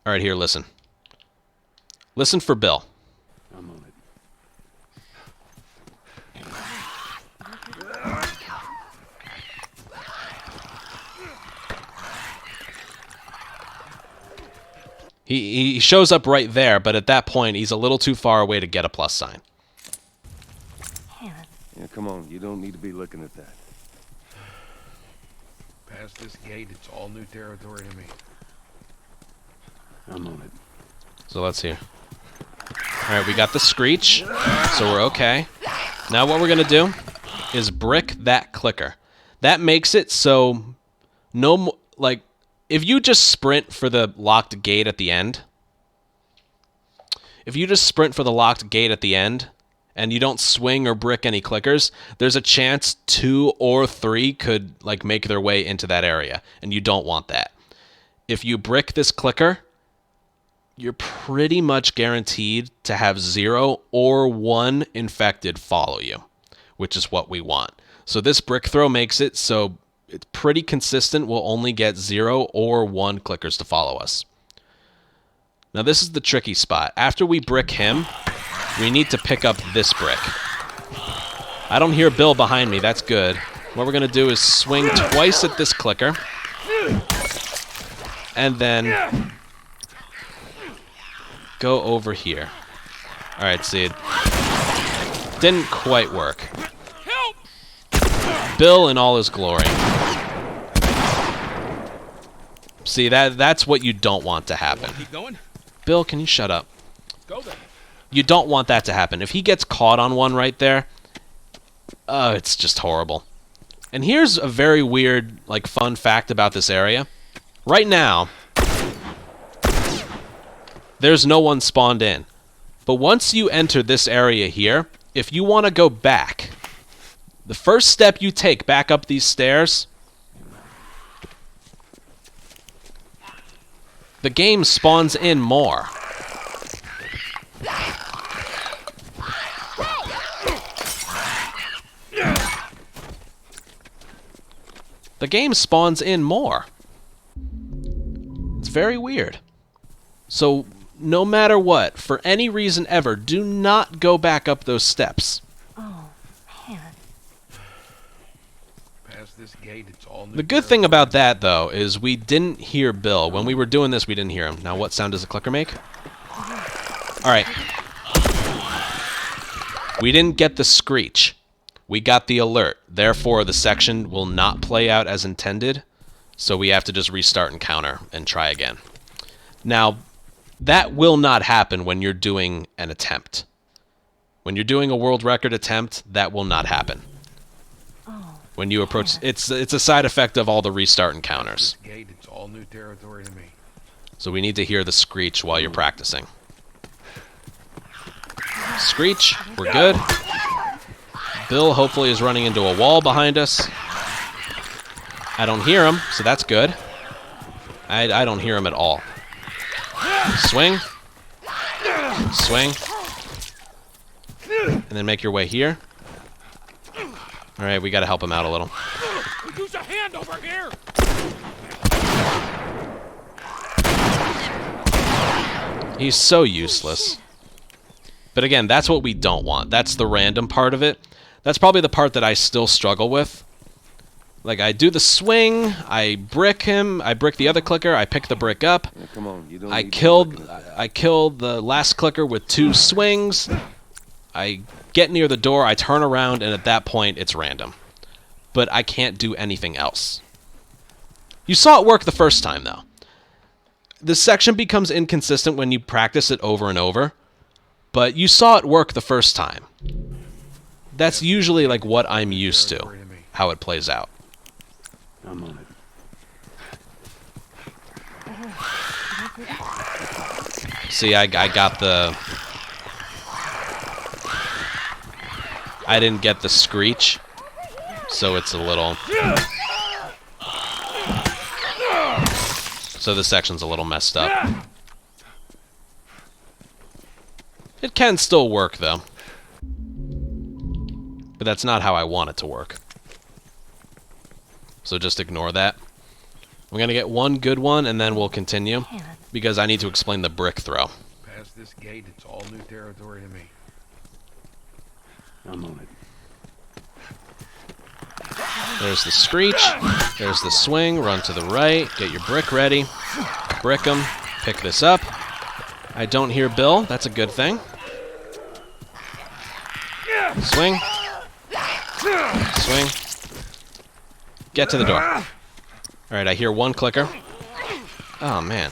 All right, here, listen. Listen for Bill. I'm on it. He shows up right there, but at that point, he's a little too far away to get a plus sign. Man. Yeah, come on. You don't need to be looking at that. Past this gate, it's all new territory to me. I'm on it. So let's hear. All right, we got the screech, so we're okay. Now what we're going to do is brick that clicker. That makes it so no more, like, if you just sprint for the locked gate at the end, and you don't swing or brick any clickers, there's a chance 2 or 3 could like make their way into that area, and you don't want that. If you brick this clicker, you're pretty much guaranteed to have 0 or 1 infected follow you, which is what we want. So this brick throw makes it so it's pretty consistent. We'll only get 0 or 1 clickers to follow us. Now this is the tricky spot. After we brick him, we need to pick up this brick. I don't hear Bill behind me. That's good. What we're going to do is swing twice at this clicker. And then go over here. All right, Seed. Didn't quite work. Bill in all his glory. See, that's what you don't want to happen. Keep going? Bill, can you shut up? Go then. You don't want that to happen. If he gets caught on one right there, it's just horrible. And here's a very weird, like, fun fact about this area. Right now, there's no one spawned in. But once you enter this area here, if you want to go back, the first step you take back up these stairs, the game spawns in more. The game spawns in more. It's very weird. So, no matter what, for any reason ever, do not go back up those steps. Oh, man. Past this gate, it's all new The good thing territory. about that, though, is we didn't hear Bill. When we were doing this, we didn't hear him. Now, what sound does the clicker make? Alright. We didn't get the screech. We got the alert. Therefore, the section will not play out as intended, so we have to just restart and counter and try again. Now, that will not happen when you're doing an attempt. When you're doing a world record attempt, that will not happen. When you approach, it's a side effect of all the restart and counters. This gate, it's all new territory to me. So we need to hear the screech while you're practicing. Screech, we're good. Bill hopefully is running into a wall behind us. I don't hear him, so that's good. I don't hear him at all. Swing. Swing. And then make your way here. Alright, we gotta help him out a little. Use a hand over here! He's so useless. But again, that's what we don't want. That's the random part of it. That's probably the part that I still struggle with. Like, I do the swing, I brick him, I brick the other clicker, I pick the brick up. Yeah, come on, you don't I need to be killed looking at that. I killed the last clicker with 2 swings. I get near the door, I turn around, and at that point, it's random. But I can't do anything else. You saw it work the first time, though. The section becomes inconsistent when you practice it over and over, but you saw it work the first time. That's usually like what I'm used to, how it plays out. I'm on it. See, I got the... I didn't get the screech, so it's a little... So the section's a little messed up. It can still work, though. But that's not how I want it to work. So just ignore that. We're going to get one good one, and then we'll continue. Because I need to explain the brick throw. Past this gate, it's all new territory to me. I'm on it. There's the screech. There's the swing. Run to the right. Get your brick ready. Brick them. Pick this up. I don't hear Bill. That's a good thing. Swing. Swing. Get to the door. Alright, I hear one clicker. Oh, man.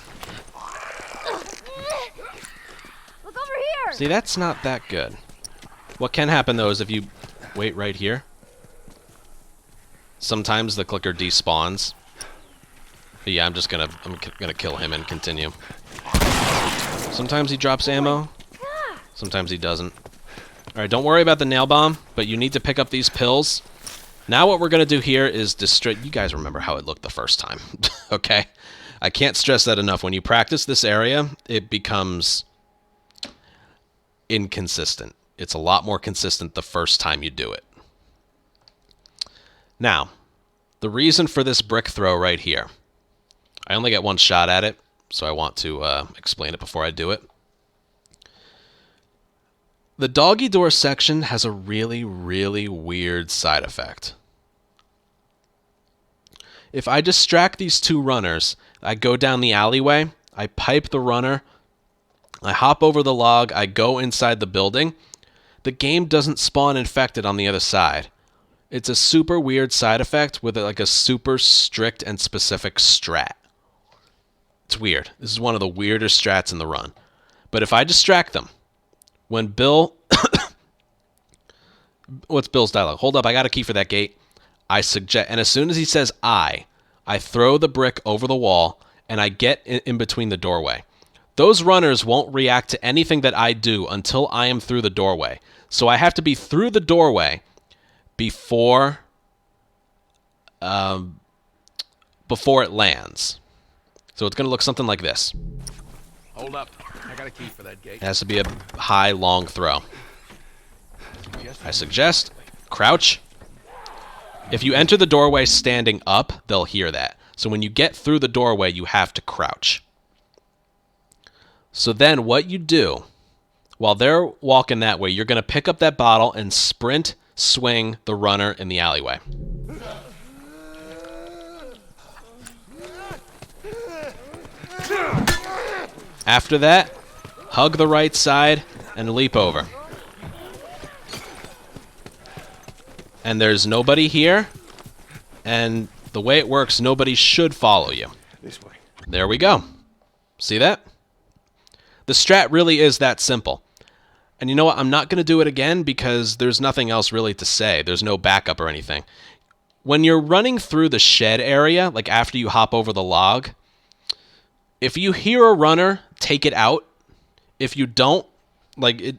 Look over here! See, that's not that good. What can happen, though, is if you wait right here, sometimes the clicker despawns. But yeah, I'm gonna kill him and continue. Sometimes he drops ammo. Sometimes he doesn't. Alright, don't worry about the nail bomb, but you need to pick up these pills. Now what we're gonna do here is distract. You guys remember how it looked the first time, okay? I can't stress that enough. When you practice this area, it becomes inconsistent. It's a lot more consistent the first time you do it. Now, the reason for this brick throw right here. I only get one shot at it, so I want to explain it before I do it. The doggy door section has a really, really weird side effect. If I distract these 2 runners, I go down the alleyway, I pipe the runner, I hop over the log, I go inside the building, the game doesn't spawn infected on the other side. It's a super weird side effect with like a super strict and specific strat. It's weird. This is one of the weirder strats in the run. But if I distract them, when Bill... What's Bill's dialogue? Hold up, I got a key for that gate. I suggest... And as soon as he says I throw the brick over the wall, and I get in between the doorway. Those runners won't react to anything that I do until I am through the doorway. So I have to be through the doorway before it lands. So it's going to look something like this. Hold up. I got a key for that gate. It has to be a high, long throw. I suggest crouch. If you enter the doorway standing up, they'll hear that. So when you get through the doorway, you have to crouch. So then what you do, while they're walking that way, you're going to pick up that bottle and sprint, swing the runner in the alleyway. After that, hug the right side and leap over. And there's nobody here, and the way it works, nobody should follow you. This way. There we go. See that? The strat really is that simple. And you know what? I'm not going to do it again because there's nothing else really to say. There's no backup or anything. When you're running through the shed area, like after you hop over the log, if you hear a runner, take it out. If you don't,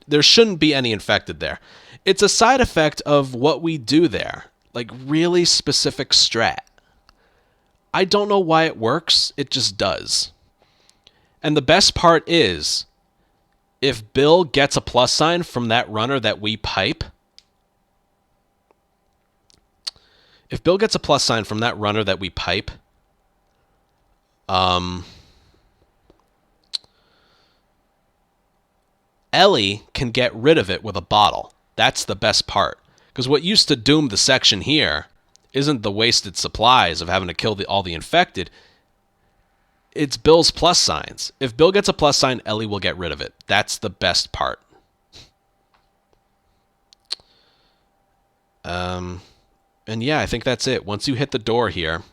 there shouldn't be any infected there. It's a side effect of what we do there. Like, really specific strat. I don't know why it works. It just does. And the best part is, if Bill gets a plus sign from that runner that we pipe, Ellie can get rid of it with a bottle. That's the best part. Because what used to doom the section here isn't the wasted supplies of having to kill all the infected. It's Bill's plus signs. If Bill gets a plus sign, Ellie will get rid of it. That's the best part. And yeah, I think that's it. Once you hit the door here,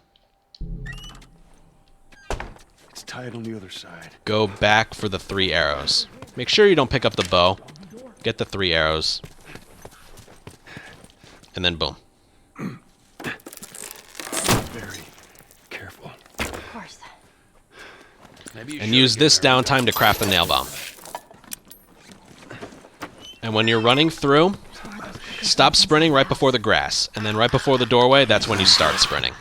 It's tied on the other side. go back for the 3 arrows. Make sure you don't pick up the bow. Get the 3 arrows. And then boom. Very careful. Of course. And use this downtime to craft the nail bomb. And when you're running through, stop sprinting right before the grass. And then right before the doorway, that's when you start sprinting.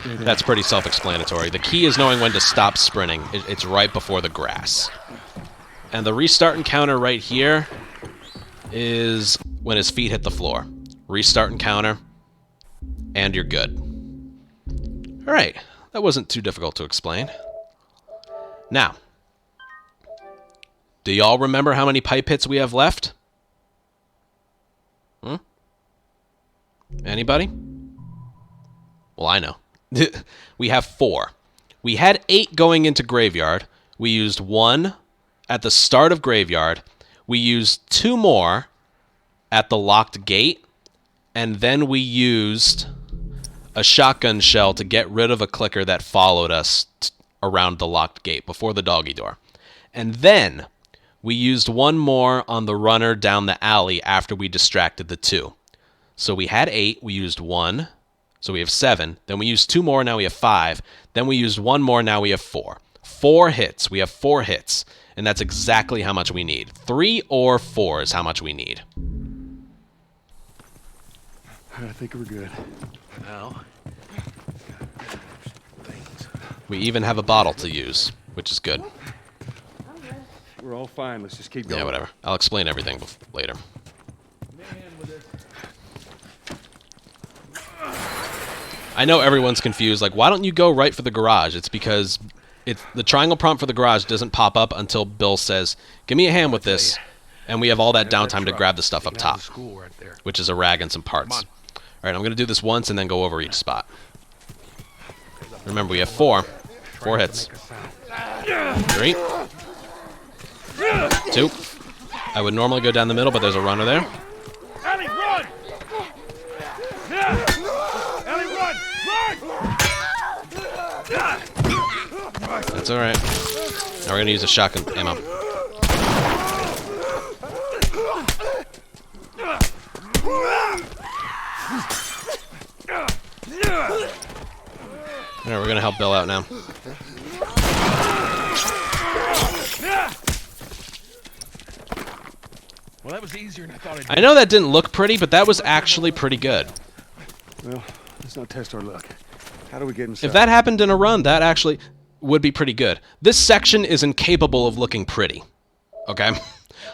That's pretty self-explanatory. The key is knowing when to stop sprinting. It's right before the grass. And the restart encounter right here is when his feet hit the floor. Restart encounter, and you're good. Alright, that wasn't too difficult to explain. Now, do y'all remember how many pipe hits we have left? Anybody? Well, I know. We have 4. We had 8 going into Graveyard. We used 1 at the start of Graveyard. We used 2 more at the locked gate. And then we used a shotgun shell to get rid of a clicker that followed us around the locked gate before the doggy door. And then we used 1 more on the runner down the alley after we distracted the 2. So we had 8, we used 1, so we have 7. Then we used 2 more, now we have 5. Then we used 1 more, now we have 4. 4 hits, we have 4 hits. And that's exactly how much we need. 3 or 4 is how much we need. I think we're good. Now, things. We even have a bottle to use, which is good. We're all fine. Let's just keep going. Yeah, whatever. I'll explain everything later. I know everyone's confused. Like, why don't you go right for the garage? It's because the triangle prompt for the garage doesn't pop up until Bill says, "Give me a hand with this," and we have all that downtime to grab the stuff up top, which is a rag and some parts. All right, I'm going to do this once and then go over each spot. Remember, we have 4. 4 hits. 3. 2. I would normally go down the middle, but there's a runner there. Ellie, run! Ellie, run! Run! That's all right. Now we're going to use a shotgun ammo. All right, we're going to help Bill out now. Well, that was easier than I thought it'd I know that didn't look pretty, but that was actually pretty good. Well, let's not test our luck. How do we get inside? If that happened in a run, that actually... would be pretty good. This section is incapable of looking pretty. Okay?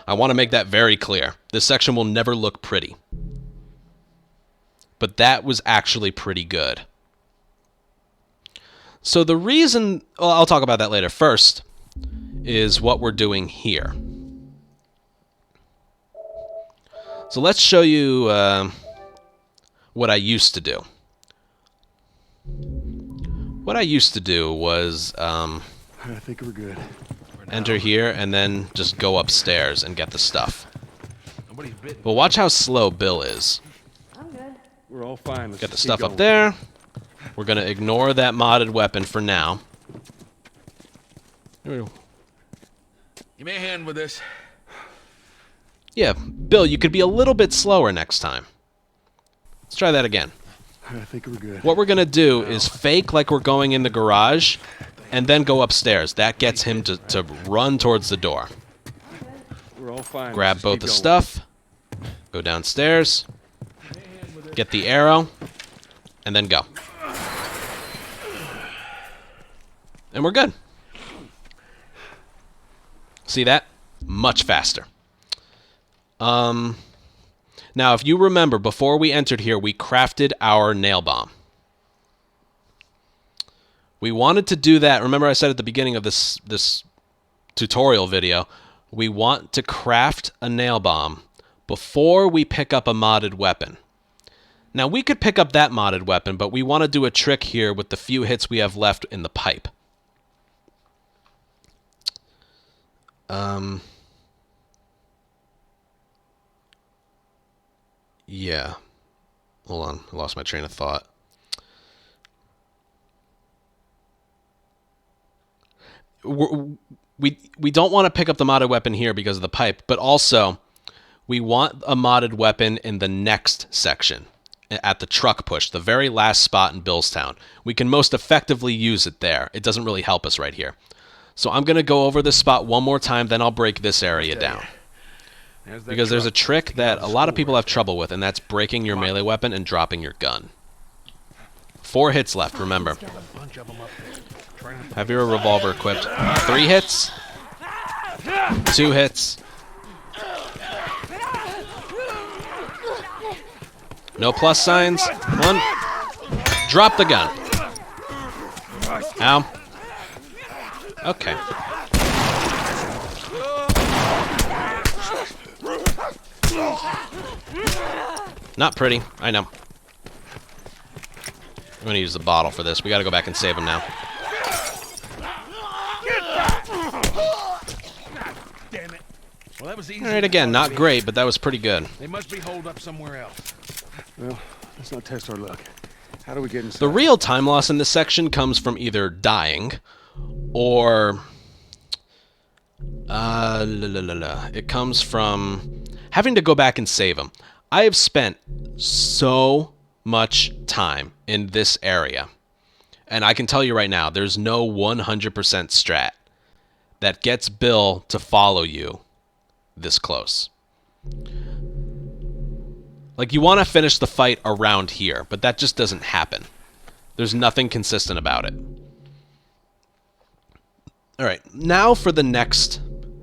I want to make that very clear. This section will never look pretty. But that was actually pretty good. So the reason... Well, I'll talk about that later. First is what we're doing here. So let's show you what I used to do. What I used to do was I think we're good. enter here and then just go upstairs and get the stuff. Nobody's bitten. But watch how slow Bill is. I'm good. We're all fine. Let's Get the just keep stuff up going. there. We're going to ignore that modded weapon for now. Give me a hand with this. Yeah, Bill, you could be a little bit slower next time. Let's try that again. I think we're good. What we're going to do is fake like we're going in the garage and then go upstairs. That gets him to run towards the door. We're all fine. Grab Let's both keep the going. stuff. Go downstairs. Get the arrow. And then go. And we're good. See that? Much faster. Now, if you remember, before we entered here, we crafted our nail bomb. We wanted to do that. Remember I said at the beginning of this tutorial video, we want to craft a nail bomb before we pick up a modded weapon. Now, we could pick up that modded weapon, but we want to do a trick here with the few hits we have left in the pipe. Yeah. Hold on. I lost my train of thought. We don't want to pick up the modded weapon here because of the pipe, but also we want a modded weapon in the next section at the truck push, the very last spot in Billstown. We can most effectively use it there. It doesn't really help us right here. So I'm going to go over this spot one more time, then I'll break this area down. Because there's a trick that a lot of people have trouble with, and that's breaking your melee weapon and dropping your gun. 4 hits left, remember. Have your revolver equipped. 3 hits. 2 hits. No plus signs. 1. Drop the gun. Ow. Okay. Not pretty, I know. I'm gonna use the bottle for this. We gotta go back and save him now. Damn it. Well, that was easy. Alright, again, not great, but that was pretty good. They must be holed up somewhere else. Well, let's not test our luck. How do we get inside? The real time loss in this section comes from either dying or it comes from having to go back and save him. I have spent so much time in this area, and I can tell you right now, there's no 100% strat that gets Bill to follow you this close. Like, you want to finish the fight around here, but that just doesn't happen. There's nothing consistent about it. Alright, now for the next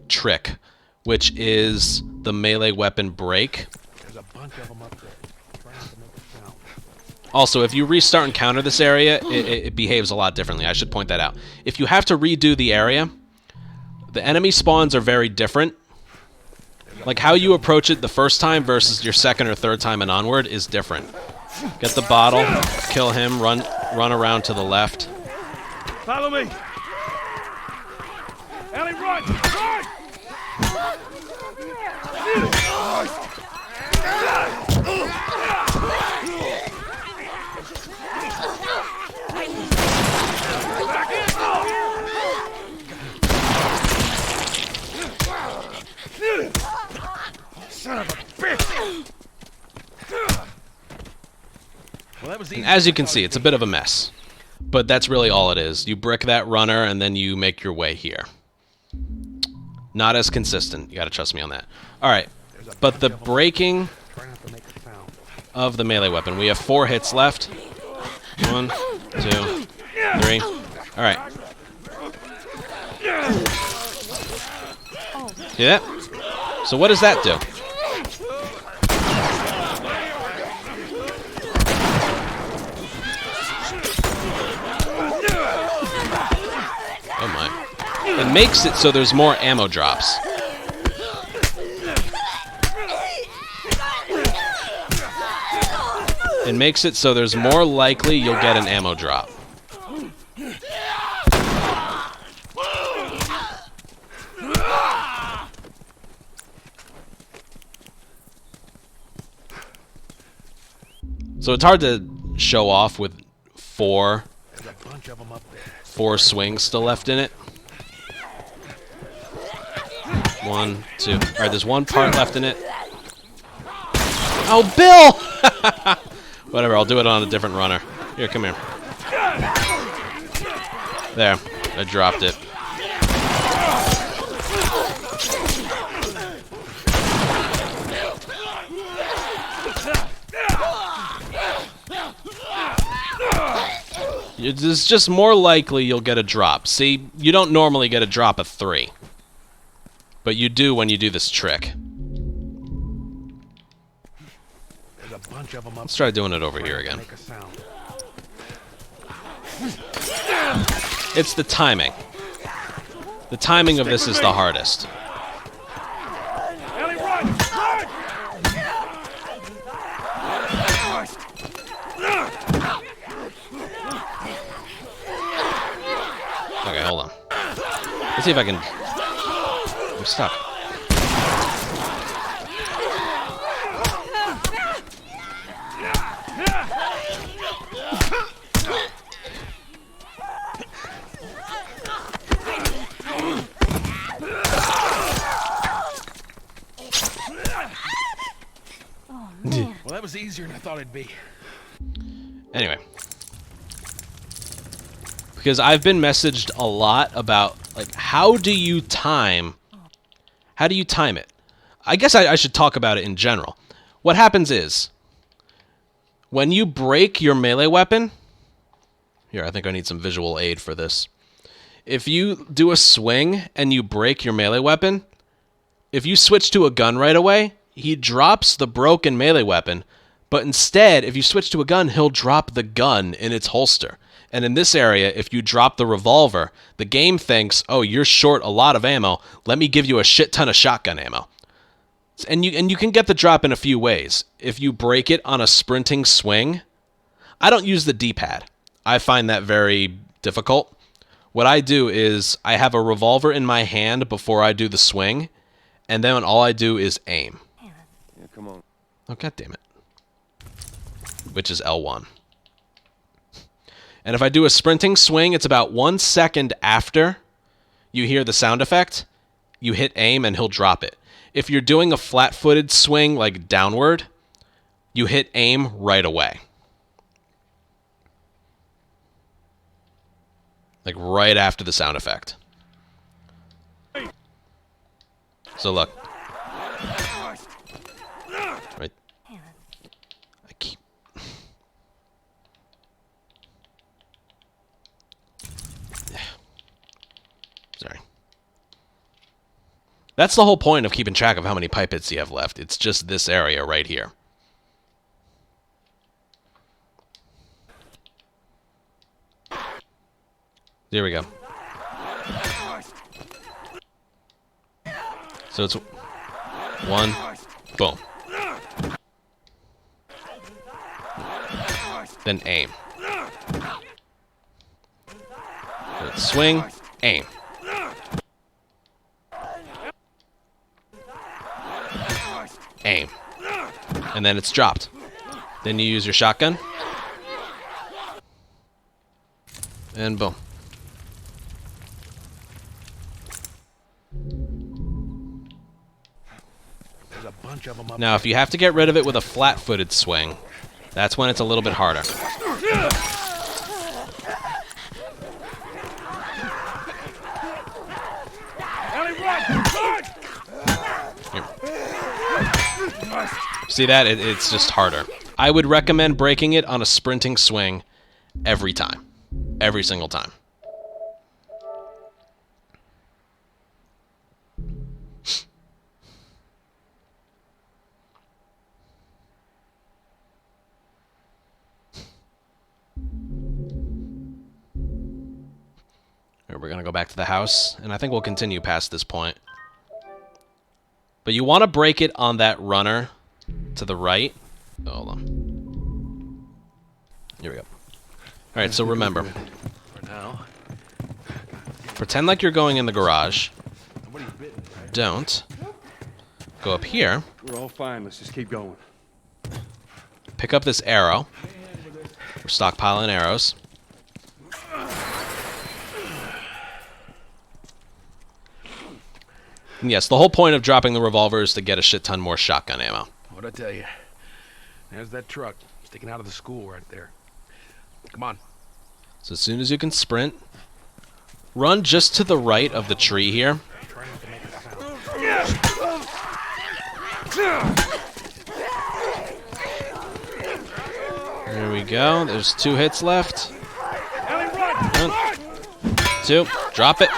trick, which is the melee weapon break. There's a bunch of them up there. Trying to make a sound. Also, if you restart and counter this area, it behaves a lot differently. I should point that out. If you have to redo the area, the enemy spawns are very different. Like, how you approach it the first time versus your second or third time and onward is different. Get the bottle, kill him, run around to the left. Follow me. Ellie, run! Run! Son of a bitch! Well, that was easy. And as you can see, it's a bit of a mess. But that's really all it is. You brick that runner, and then you make your way here. Not as consistent. You gotta trust me on that. Alright, but the breaking of the melee weapon. We have 4 hits left. 1, 2, 3. Alright. See that? So what does that do? Oh my. It makes it so there's more ammo drops. It makes it so there's more likely you'll get an ammo drop. So it's hard to show off with four swings still left in it. 1, 2. Alright, there's one part left in it. Oh, Bill! Whatever, I'll do it on a different runner. Here, come here. There, I dropped it. It's just more likely you'll get a drop. See, you don't normally get a drop of 3. But you do when you do this trick. Let's try doing it over here again. It's the timing. The timing of this is the hardest. Ellie, run! Run! Okay, hold on. Let's see if I can... I'm stuck. Well, that was easier than I thought it'd be. Anyway. Because I've been messaged a lot about, like, how do you time it? I guess I should talk about it in general. What happens is, when you break your melee weapon... Here, I think I need some visual aid for this. If you do a swing and you break your melee weapon, if you switch to a gun right away, he drops the broken melee weapon, but instead, if you switch to a gun, he'll drop the gun in its holster. And in this area, if you drop the revolver, the game thinks, oh, you're short a lot of ammo, let me give you a shit ton of shotgun ammo. And you can get the drop in a few ways. If you break it on a sprinting swing, I don't use the D-pad. I find that very difficult. What I do is I have a revolver in my hand before I do the swing, and then all I do is aim. Yeah, come on. Oh, God damn it. Which is L1. And if I do a sprinting swing, it's about 1 second after you hear the sound effect, you hit aim and he'll drop it. If you're doing a flat-footed swing, like downward, you hit aim right away. Like right after the sound effect. So look. Right. I keep... Sorry. That's the whole point of keeping track of how many pipe hits you have left. It's just this area right here. There we go. So it's 1, boom. Then aim. Swing, aim. Aim. And then it's dropped. Then you use your shotgun. And boom. Now, if you have to get rid of it with a flat-footed swing, that's when it's a little bit harder. Here. See that? It's just harder. I would recommend breaking it on a sprinting swing every time. Every single time. Alright, we're gonna go back to the house, and I think we'll continue past this point. But you want to break it on that runner to the right. Oh, hold on. Here we go. Alright, so remember. For now. Pretend like you're going in the garage. Don't. Go up here. We're all fine. Let's just keep going. Pick up this arrow. We're stockpiling arrows. And yes, the whole point of dropping the revolver is to get a shit ton more shotgun ammo. What'd I tell you? There's that truck sticking out of the school right there. Come on. So as soon as you can sprint, run just to the right of the tree here. There we go. There's 2 hits left. Ellie, run! 1, 2. Drop it.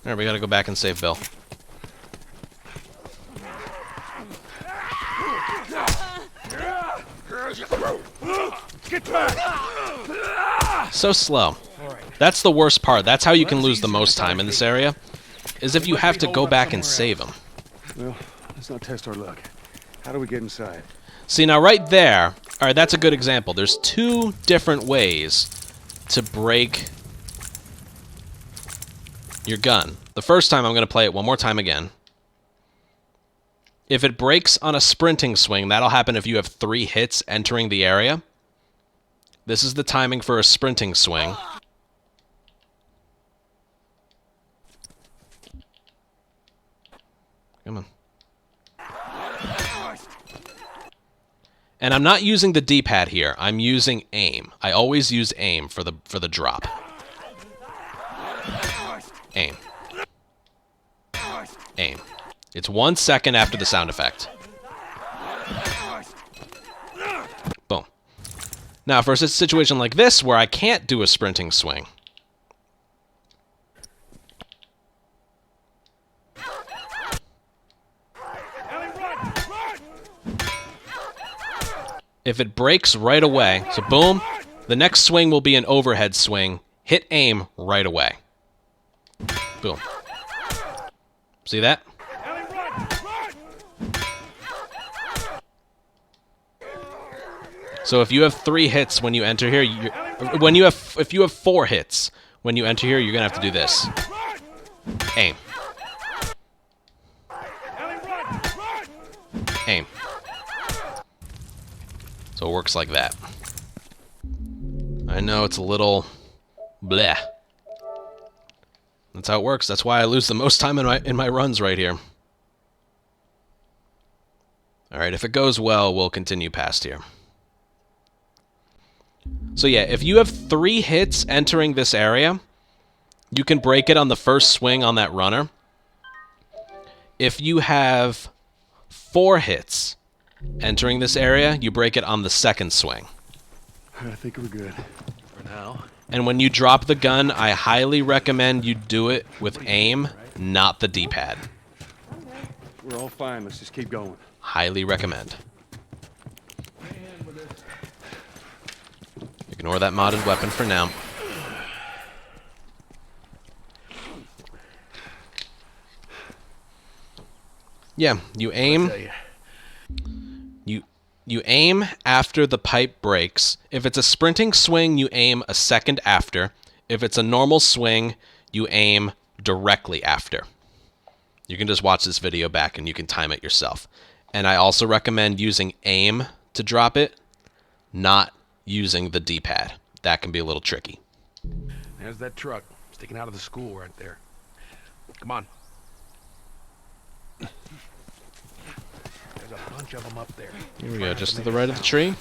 Alright, we gotta go back and save Bill. Get back! So slow. That's the worst part. That's how you can lose the most time in this area, is if you have to go back and save him. Well, let's not test our luck. How do we get inside? See, now right there, alright, that's a good example. There's 2 different ways to break your gun. The first time, I'm going to play it one more time again. If it breaks on a sprinting swing, that'll happen if you have 3 hits entering the area. This is the timing for a sprinting swing. Come on. And I'm not using the D-pad here. I'm using aim. I always use aim for the drop. Aim. Aim. It's 1 second after the sound effect. Boom. Now, for a situation like this, where I can't do a sprinting swing, Ellie, run! if it breaks right away, so boom, the next swing will be an overhead swing. Hit aim right away. Boom. See that? Ellie, run! So if you have 3 hits when you enter here, if you have 4 hits when you enter here, you're gonna have to do this. Aim. Ellie, run! Aim. So it works like that. I know it's a little bleh. That's how it works. That's why I lose the most time in my runs right here. Alright, if it goes well, we'll continue past here. So yeah, if you have 3 hits entering this area, you can break it on the first swing on that runner. If you have 4 hits entering this area, you break it on the second swing. I think we're good. For now. And when you drop the gun, I highly recommend you do it with aim, not the D-pad. We're all fine. Let's just keep going. Highly recommend. Ignore that modded weapon for now. Yeah, you aim. You aim after the pipe breaks. If it's a sprinting swing, you aim a second after. If it's a normal swing, you aim directly after. You can just watch this video back and you can time it yourself. And I also recommend using aim to drop it, not using the D-pad. That can be a little tricky. There's that truck sticking out of the school right there. Come on. There's a bunch of them up there. Here we go, just to the right of the tree.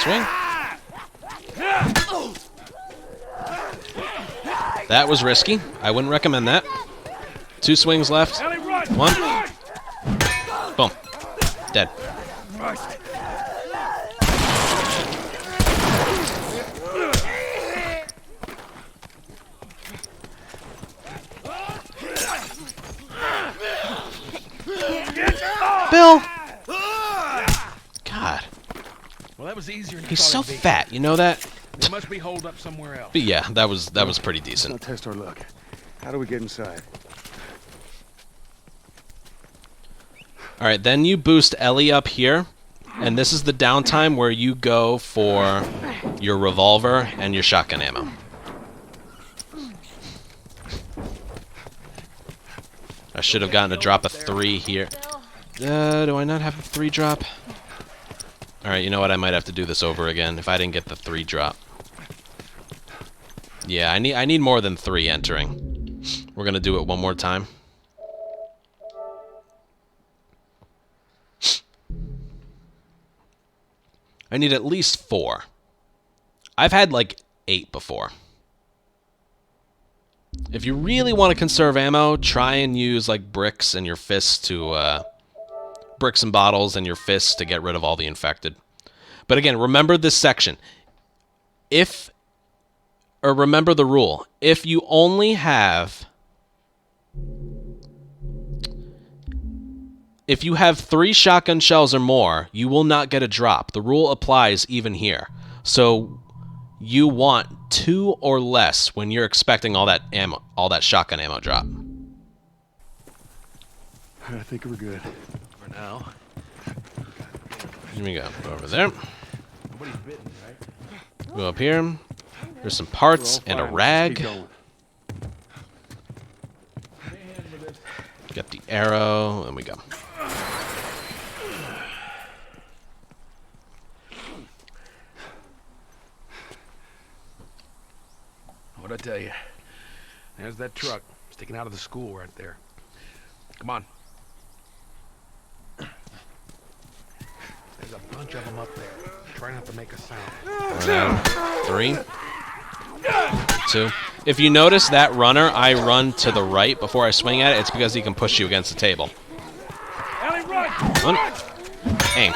Swing. That was risky. I wouldn't recommend that. 2 swings left. Ellie, run! 1. Boom. Dead. Get off! Bill! God. Well, that was easier than He's I so thought it'd be. fat, you know that? There must be holed up somewhere else. But yeah, that was pretty Let's decent. not test our luck. How do we get inside? Alright, then you boost Ellie up here, and this is the downtime where you go for your revolver and your shotgun ammo. I should have gotten a drop of 3 here. Do I not have a 3 drop? Alright, you know what? I might have to do this over again if I didn't get the 3 drop. Yeah, I need more than 3 entering. We're gonna do it one more time. I need at least 4. I've had like 8 before. If you really want to conserve ammo, try and use like bricks and your fists to bricks and bottles and your fists to get rid of all the infected. But again, remember this section. Remember the rule. If you only have 3 shotgun shells or more, you will not get a drop. The rule applies even here. So you want 2 or less when you're expecting all that ammo, all that shotgun ammo drop. I think we're good. For now. Here we go. Go over there. Nobody's bitten, right? Go up here. There's some We're parts all and a fine. rag. Keep going. Get the arrow, and we go. What'd I tell you? There's that truck sticking out of the school right there. Come on. There's a bunch of them up there. Try not to make a sound. 3, 2. If you notice that runner, I run to the right before I swing at it. It's because he can push you against the table. Ellie, run! Run. Aim.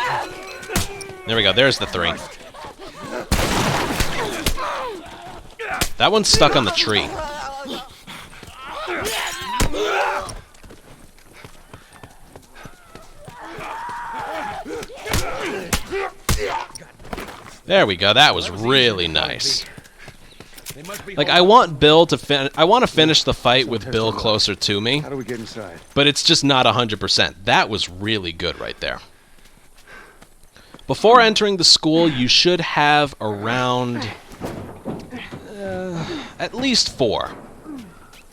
There we go. There's the 3. That one's stuck on the tree. There we go. That was really nice. They must be Like, I want Bill to I want to finish the fight with Bill closer to me, How do we get inside? but it's just not 100%. That was really good right there. Before entering the school, you should have around at least 4.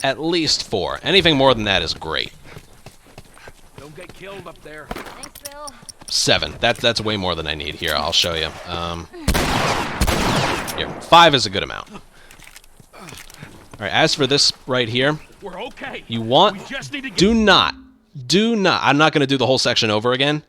At least 4. Anything more than that is great. Don't get killed up there. Thanks, Bill. 7. That's way more than I need. Here, I'll show you. Here, 5 is a good amount. All right. As for this right here, We're okay. you want We just need to get do not. I'm not going to do the whole section over again.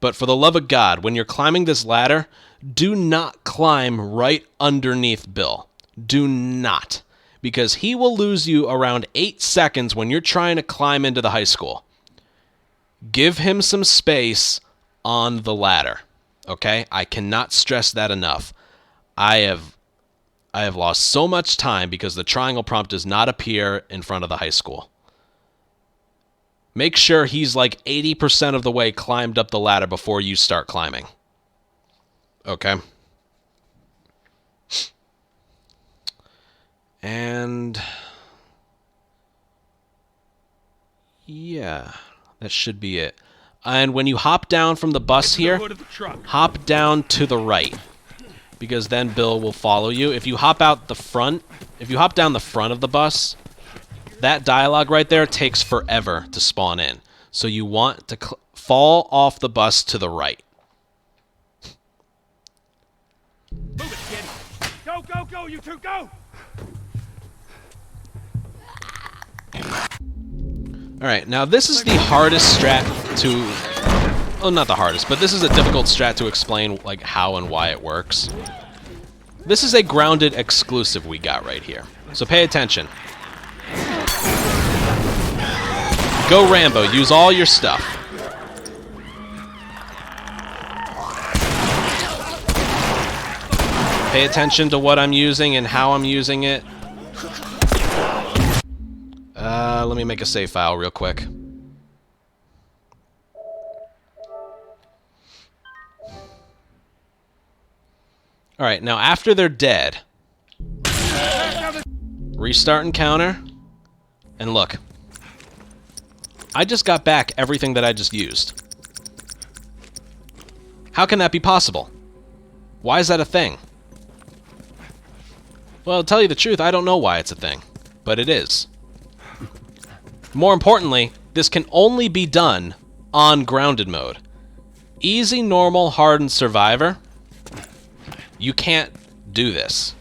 But for the love of God, when you're climbing this ladder, do not climb right underneath Bill. Do not. Because he will lose you around 8 seconds when you're trying to climb into the high school. Give him some space on the ladder. Okay? I cannot stress that enough. I have lost so much time because the triangle prompt does not appear in front of the high school. Make sure he's like 80% of the way climbed up the ladder before you start climbing. Okay? And yeah, that should be it. And when you hop down from the bus the here, hood of the truck. hop down to the right, because then Bill will follow you. If you hop out the front, if you hop down the front of the bus, that dialogue right there takes forever to spawn in. So you want to fall off the bus to the right. Move it, kid. Go, go, go, you two, go! Alright, now this is the hardest strat to... Well, not the hardest, but this is a difficult strat to explain like how and why it works. This is a grounded exclusive we got right here. So pay attention. Go Rambo, use all your stuff. Pay attention to what I'm using and how I'm using it. Let me make a save file real quick. Alright, now after they're dead, restart encounter, and look. I just got back everything that I just used. How can that be possible? Why is that a thing? Well, to tell you the truth, I don't know why it's a thing, but it is. More importantly, this can only be done on grounded mode. Easy, normal, hard, and survivor, you can't do this.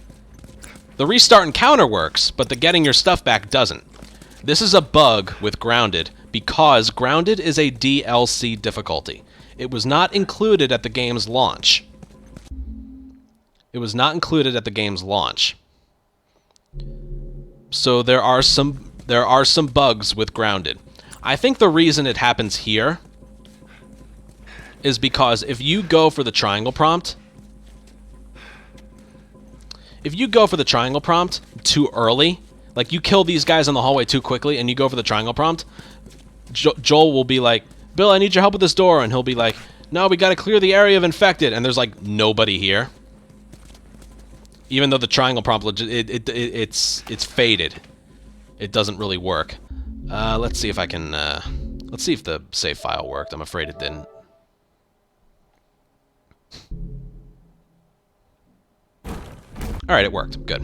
The restart encounter works, but the getting your stuff back doesn't. This is a bug with grounded because grounded is a DLC difficulty. It was not included at the game's launch. It was not included at the game's launch. So there are some bugs with grounded. I think the reason it happens here is because if you go for the triangle prompt, too early, like you kill these guys in the hallway too quickly and you go for the triangle prompt, Joel will be like, Bill, I need your help with this door, and he'll be like, no, we gotta clear the area of infected, and there's like nobody here. Even though the triangle prompt, it's faded. It doesn't really work. Let's see if I can, let's see if the save file worked. I'm afraid it didn't. Alright, it worked. Good.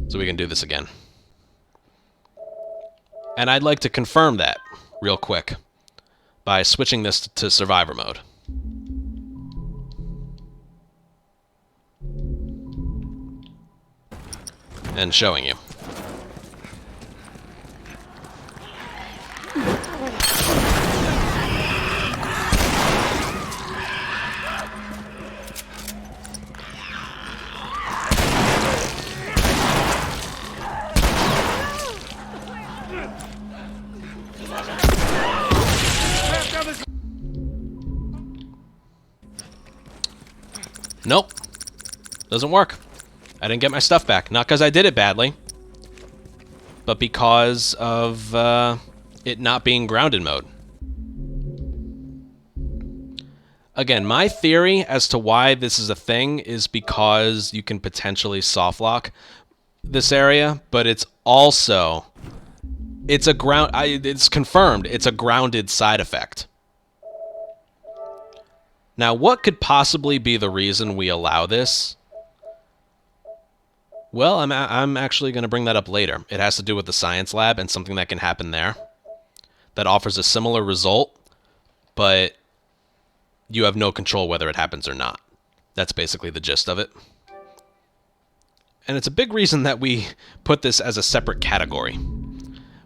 So we can do this again. And I'd like to confirm that real quick by switching this to survivor mode. And showing you. Nope. Doesn't work. I didn't get my stuff back. Not because I did it badly, but because of it not being grounded mode. Again, my theory as to why this is a thing is because you can potentially softlock this area, but it's also... it's confirmed. It's a grounded side effect. Now, what could possibly be the reason we allow this? Well, I'm actually going to bring that up later. It has to do with the science lab and something that can happen there that offers a similar result, but you have no control whether it happens or not. That's basically the gist of it. And it's a big reason that we put this as a separate category.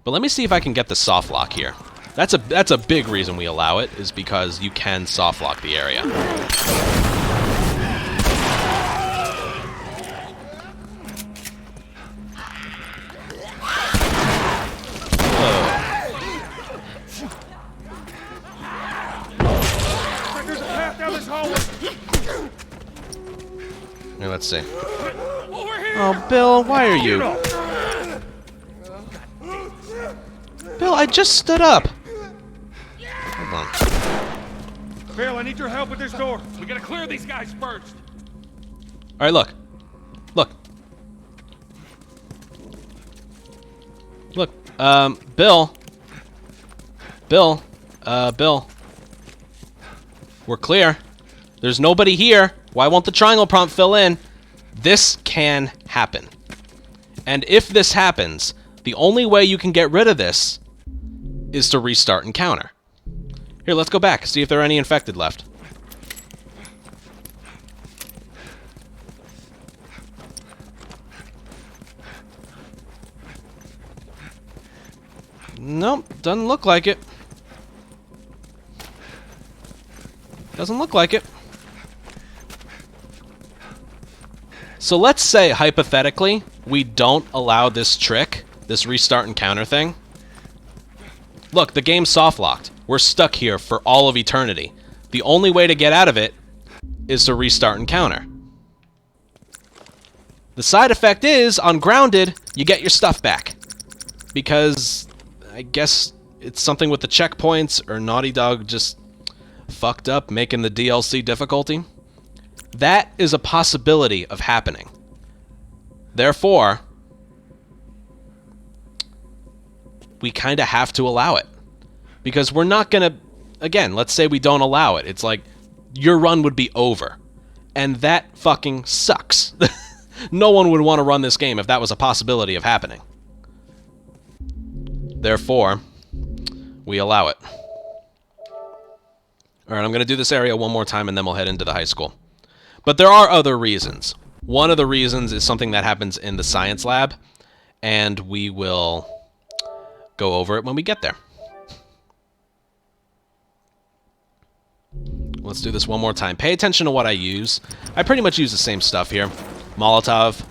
But let me see if I can get the soft lock here. That's a big reason we allow it, is because you can soft lock the area. There's a path down this hallway. Now, let's see. Oh, Bill, why are you... Bill, I just stood up. Hold on. Bill, I need your help with this door. We gotta clear these guys first. All right, look. Look. Look. Bill. Bill. Bill. We're clear. There's nobody here. Why won't the triangle prompt fill in? This can happen. And if this happens, the only way you can get rid of this is to restart encounter. Here, let's go back, see if there are any infected left. Nope, doesn't look like it. Doesn't look like it. So let's say, hypothetically, we don't allow this trick, this restart encounter thing. Look, the game's soft-locked. We're stuck here for all of eternity. The only way to get out of it is to restart encounter. The side effect is, on grounded, you get your stuff back. Because, I guess, it's something with the checkpoints, or Naughty Dog just fucked up making the DLC difficulty. That is a possibility of happening. Therefore, we kind of have to allow it. Because we're not going to... Again, let's say we don't allow it. It's like, your run would be over. And that fucking sucks. No one would want to run this game if that was a possibility of happening. Therefore, we allow it. Alright, I'm going to do this area one more time and then we'll head into the high school. But there are other reasons. One of the reasons is something that happens in the science lab, and we will go over it when we get there. Let's do this one more time. Pay attention to what I use. I pretty much use the same stuff here. Molotov.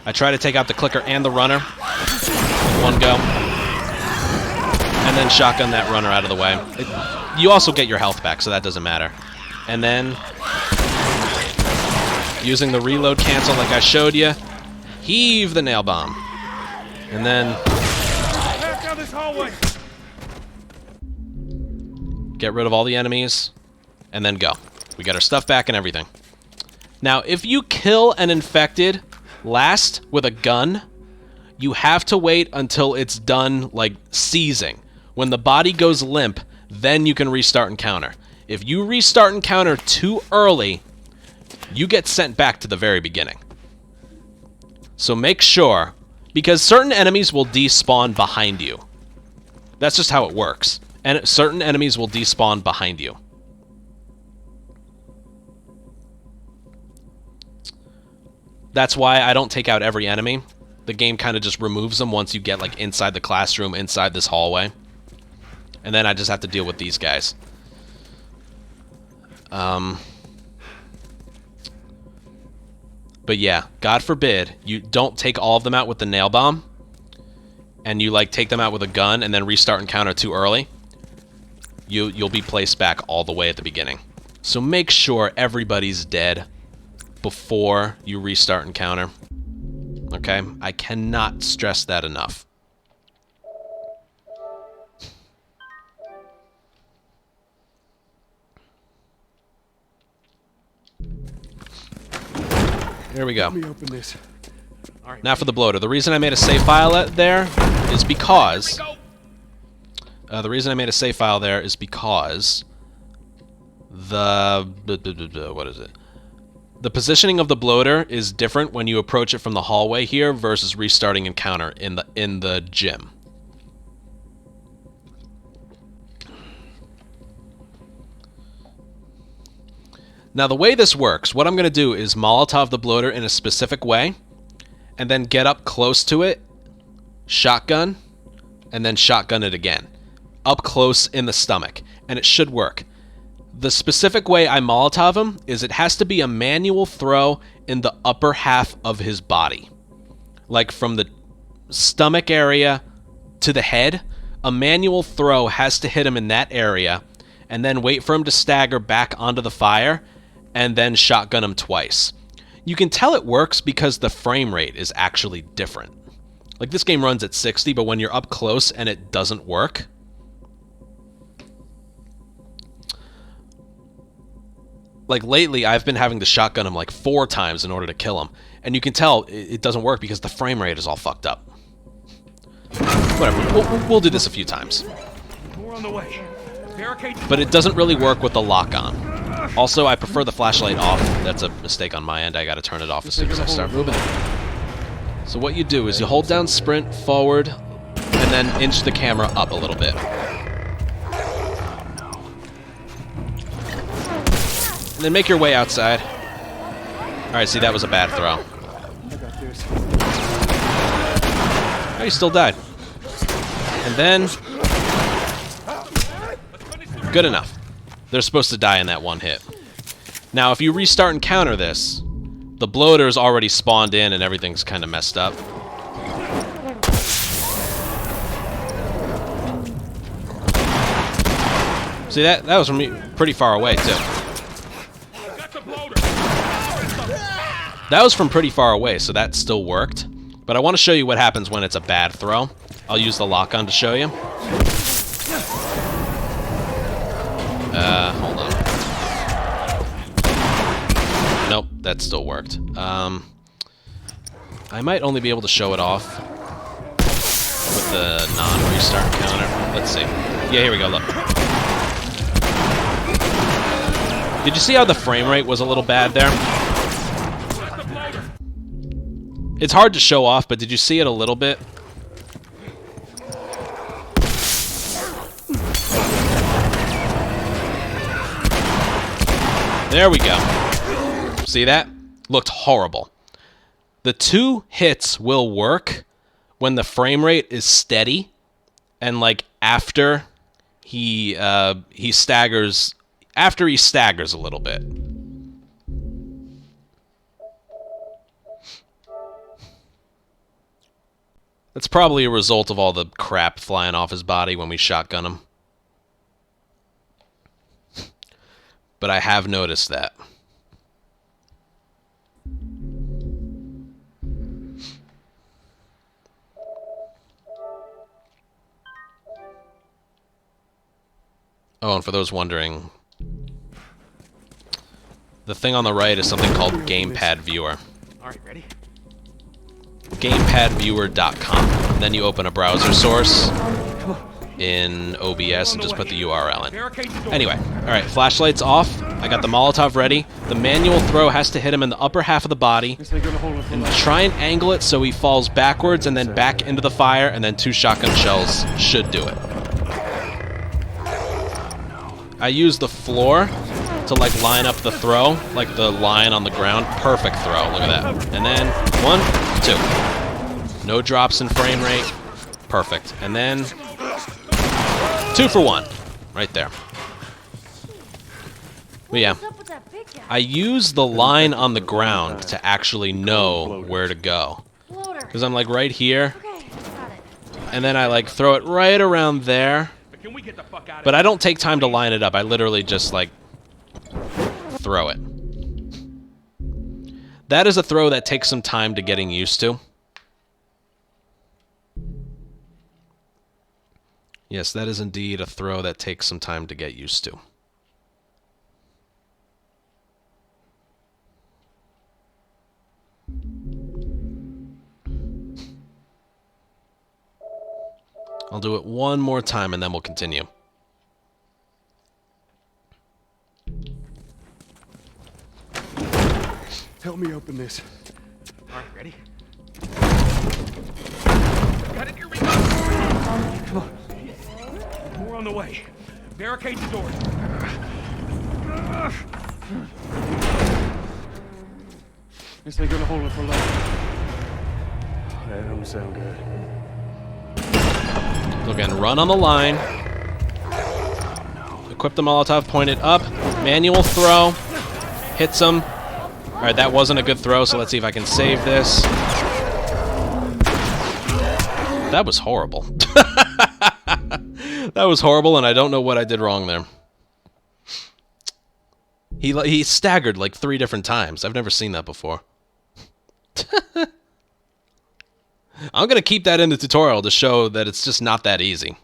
I try to take out the clicker and the runner in one go. And then shotgun that runner out of the way. You also get your health back, so that doesn't matter. And then, using the reload cancel like I showed you, heave the nail bomb. And then Back down this hallway. get rid of all the enemies, and then go. We got our stuff back and everything. Now, if you kill an infected last with a gun, you have to wait until it's done, like, seizing. When the body goes limp, then you can restart encounter. If you restart encounter too early, you get sent back to the very beginning. So make sure, because certain enemies will despawn behind you. That's just how it works. And certain enemies will despawn behind you. That's why I don't take out every enemy. The game kind of just removes them once you get, like, inside the classroom, inside this hallway. And then I just have to deal with these guys. But yeah, God forbid you don't take all of them out with the nail bomb, and you, like, take them out with a gun and then restart encounter too early. You'll be placed back all the way at the beginning. So make sure everybody's dead before you restart encounter. Okay? I cannot stress that enough. Here we go. Let me open this. Now for the bloater. The reason I made a save file there is because... the reason I made a save file there is because... what is it? The positioning of the bloater is different when you approach it from the hallway here versus restarting encounter in the gym. Now the way this works, what I'm going to do is Molotov the bloater in a specific way, and then get up close to it, shotgun, and then shotgun it again. Up close in the stomach, and it should work. The specific way I Molotov him is it has to be a manual throw in the upper half of his body. Like from the stomach area to the head, a manual throw has to hit him in that area, and then wait for him to stagger back onto the fire, and then shotgun him twice. You can tell it works because the frame rate is actually different. Like, this game runs at 60, but when you're up close and it doesn't work... Like, lately, I've been having to shotgun him like 4 times in order to kill him. And you can tell it doesn't work because the frame rate is all fucked up. Whatever, we'll do this a few times. More on the way. Barricade. But it doesn't really work with the lock-on. Also, I prefer the flashlight off. That's a mistake on my end. I gotta turn it off as soon as I start moving. So what you do is you hold down sprint, forward, and then inch the camera up a little bit. And then make your way outside. Alright, see, that was a bad throw. I got this. Oh, you still died. And then... Good enough. They're supposed to die in that one hit. Now, if you restart and counter this, the bloater's already spawned in and everything's kind of messed up. See, that was from pretty far away, too. That was from pretty far away, so that still worked. But I want to show you what happens when it's a bad throw. I'll use the lock-on to show you. Hold on. that still worked. I might only be able to show it off with the non-restart counter. Let's see. Yeah, here we go, look. Did you see how the frame rate was a little bad there? It's hard to show off, but did you see it a little bit? There we go. See that? Looked horrible. The 2 hits will work when the frame rate is steady and like after he staggers a little bit. That's probably a result of all the crap flying off his body when we shotgun him. But I have noticed that. Oh, and for those wondering, the thing on the right is something called Gamepad Viewer. Alright, ready? GamepadViewer.com. Then you open a browser source in OBS and just put the URL in. Anyway, alright, flashlight's off. I got the Molotov ready. The manual throw has to hit him in the upper half of the body. And try and angle it so he falls backwards and then back into the fire, and then 2 shotgun shells should do it. I use the floor to like line up the throw, like the line on the ground. Perfect throw, look at that. And then 1, 2. No drops in frame rate. Perfect. And then 2 for 1. Right there. But yeah, What's up with that big guy? I use the line on the ground to actually know where to go. Floater. Because I'm like right here, Okay, got it. and then I like throw it right around there. Can we get the fuck out of But I don't take time to line it up. I literally just like throw it. That is a throw that takes some time to getting used to. Yes, that is indeed a throw that takes some time to get used to. I'll do it one more time and then we'll continue. Help me open this. Alright, ready? Got it, here we go. Come on. More on the way. Barricade the doors. Guess they're gonna hold it for long. That don't sound good. So again, run on the line. Equip the Molotov, point it up. Manual throw. Hits him. Alright, that wasn't a good throw, so let's see if I can save this. That was horrible. That was horrible, and I don't know what I did wrong there. He staggered like 3 different times. I've never seen that before. I'm going to keep that in the tutorial to show that it's just not that easy.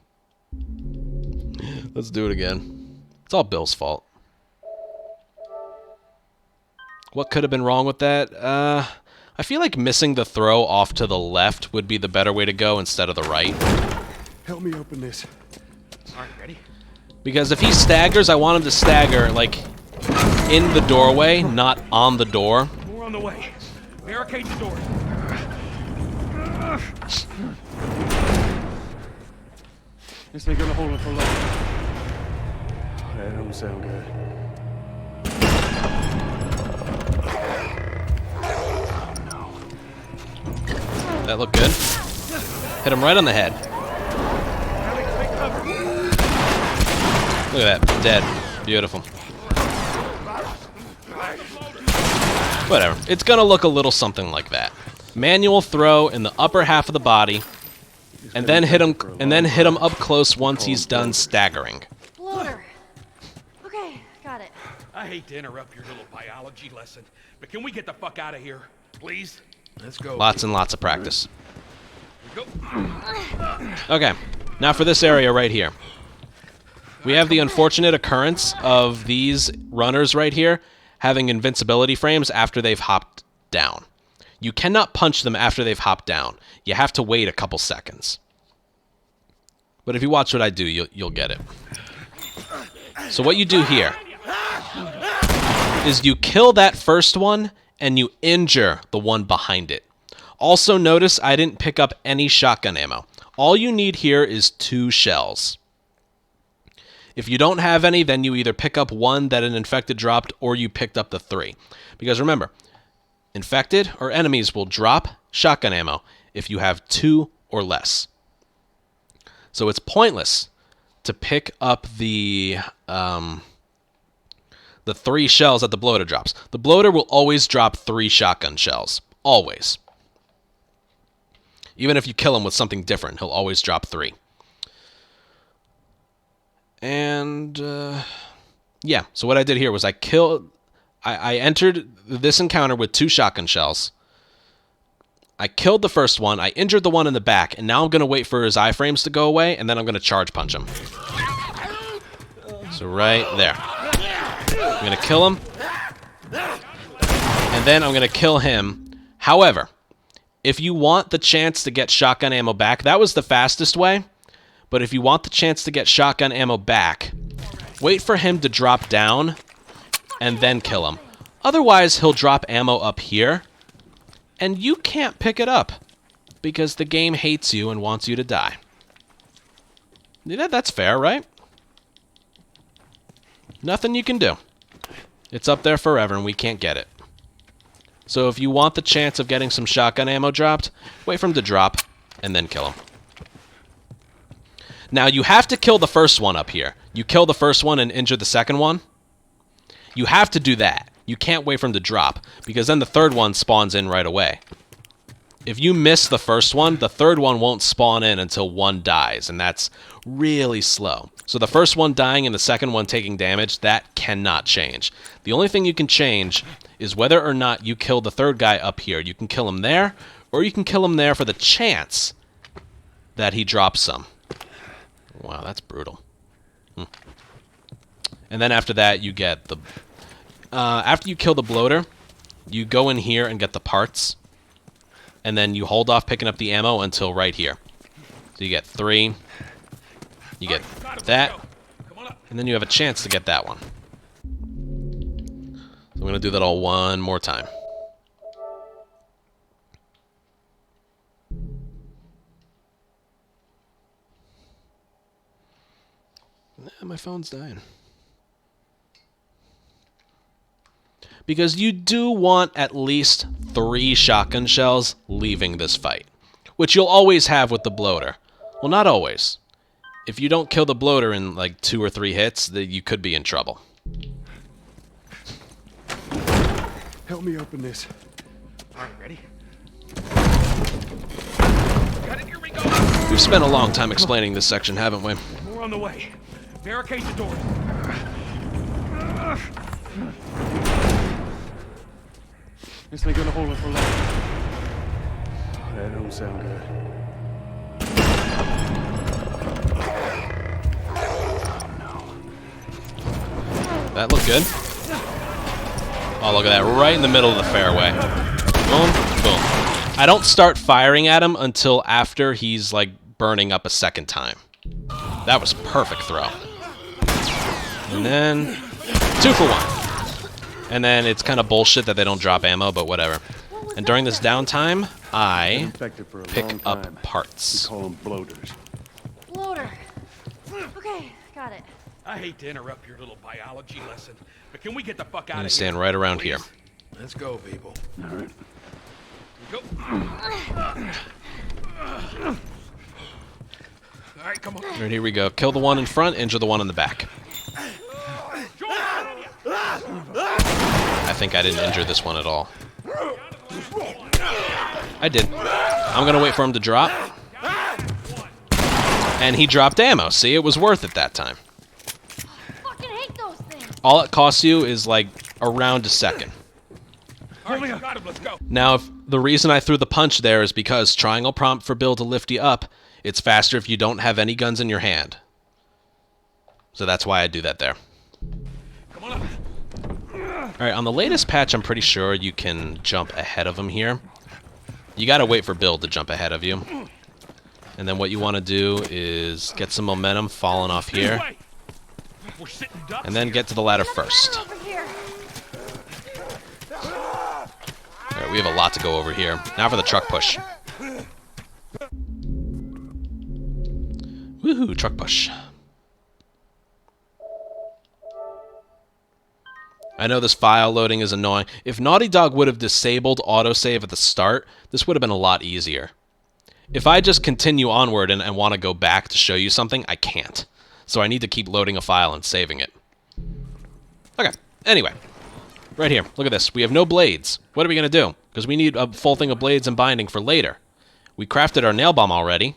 Let's do it again. It's all Bill's fault. What could have been wrong with that? I feel like missing the throw off to the left would be the better way to go instead of the right. Help me open this. Alright, ready? Because if he staggers, I want him to stagger, like, in the doorway, not on the door. More on the way. Barricade the doors. Guess they're gonna hold it for long. That don't sound good. That looked good. Hit him right on the head. Look at that. Dead. Beautiful. Whatever. It's gonna look a little something like that. Manual throw in the upper half of the body, and then hit him up close once he's done staggering. Floater. Okay, got it. I hate to interrupt your little biology lesson, but can we get the fuck out of here, please? Let's go. Lots and lots of practice. Here we go. Okay, now for this area right here. We have the unfortunate occurrence of these runners right here having invincibility frames after they've hopped down. You cannot punch them after they've hopped down. You have to wait a couple seconds. But if you watch what I do, you'll get it. So what you do here is you kill that first one and you injure the one behind it. Also notice I didn't pick up any shotgun ammo. All you need here is 2 shells. If you don't have any, then you either pick up 1 that an infected dropped or you picked up the 3. Because remember, infected or enemies will drop shotgun ammo if you have 2 or less. So it's pointless to pick up the 3 shells that the bloater drops. The bloater will always drop 3 shotgun shells. Always. Even if you kill him with something different, he'll always drop 3. And, yeah. So what I did here was I entered this encounter with 2 shotgun shells. I killed the first one, I injured the one in the back, and now I'm going to wait for his iframes to go away, and then I'm going to charge punch him. So right there. I'm going to kill him, and then I'm going to kill him. However, if you want the chance to get shotgun ammo back, that was the fastest way, but if you want the chance to get shotgun ammo back, wait for him to drop down, and then kill him. Otherwise, he'll drop ammo up here, and you can't pick it up because the game hates you and wants you to die. Yeah, that's fair, right? Nothing you can do. It's up there forever and we can't get it. So if you want the chance of getting some shotgun ammo dropped, wait for him to drop and then kill him. Now you have to kill the first one up here. You kill the first one and injure the second one. You have to do that. You can't wait for him to drop, because then the third one spawns in right away. If you miss the first one, the third one won't spawn in until one dies, and that's really slow. So the first one dying and the second one taking damage, that cannot change. The only thing you can change is whether or not you kill the third guy up here. You can kill him there, or you can kill him there for the chance that he drops some. Wow, that's brutal. And then after that, you get the... after you kill the bloater, you go in here and get the parts. And then you hold off picking up the ammo until right here. So you get 3. You get that. And then you have a chance to get that one. So I'm going to do that all one more time. My phone's dying. Because you do want at least 3 shotgun shells leaving this fight, which you'll always have with the bloater. Well, not always. If you don't kill the bloater in like 2 or 3 hits, then you could be in trouble. Help me open this. All right, ready? Got it, here we go. We've spent a long time explaining this section, haven't we? More on the way. Barricade the door. This ain't gonna hold it for long. That don't sound good. That looked good. Oh, look at that. Right in the middle of the fairway. Boom, boom. I don't start firing at him until after he's, like, burning up a second time. That was perfect throw. And then 2 for 1. And then it's kind of bullshit that they don't drop ammo, but whatever. And during this downtime, I pick up parts. We call them bloaters. Bloater. Okay, got it. I hate to interrupt your little biology lesson, but can we get the fuck out I'm of gonna here? stand right around please? here. Let's go, people. All right. Go. All right, come on. All right, here we go. Kill the one in front, injure the one in the back. I think I didn't injure this one at all. I did. I'm gonna wait for him to drop. And he dropped ammo. See, it was worth it that time. Fucking hate those things. All it costs you is like around a second. All right, got him. Let's go. Now, if the reason I threw the punch there is because triangle prompt for Bill to lift you up. It's faster if you don't have any guns in your hand. So that's why I do that there. Come on up. Alright, on the latest patch, I'm pretty sure you can jump ahead of him here. You gotta wait for Bill to jump ahead of you. And then what you want to do is get some momentum falling off here. We're sitting ducks And then get to the ladder first. Over here. Alright, we have a lot to go over here. Now for the truck push. Woohoo, truck push. I know this file loading is annoying. If Naughty Dog would have disabled autosave at the start, this would have been a lot easier. If I just continue onward and want to go back to show you something, I can't. So I need to keep loading a file and saving it. Okay, anyway. Right here, look at this. We have no blades. What are we going to do? Because we need a full thing of blades and binding for later. We crafted our nail bomb already.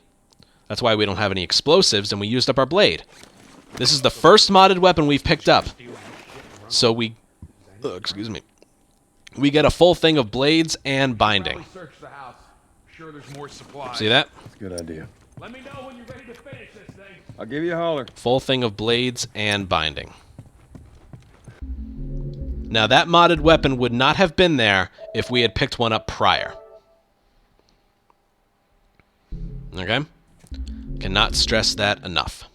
That's why we don't have any explosives, and we used up our blade. This is the first modded weapon we've picked up. So we... excuse me. We get a full thing of blades and binding. Search the house. Sure there's more supplies. See that? That's a good idea. Let me know when you're ready to finish this thing. I'll give you a holler. Full thing of blades and binding. Now that modded weapon would not have been there if we had picked one up prior. Okay? Cannot stress that enough.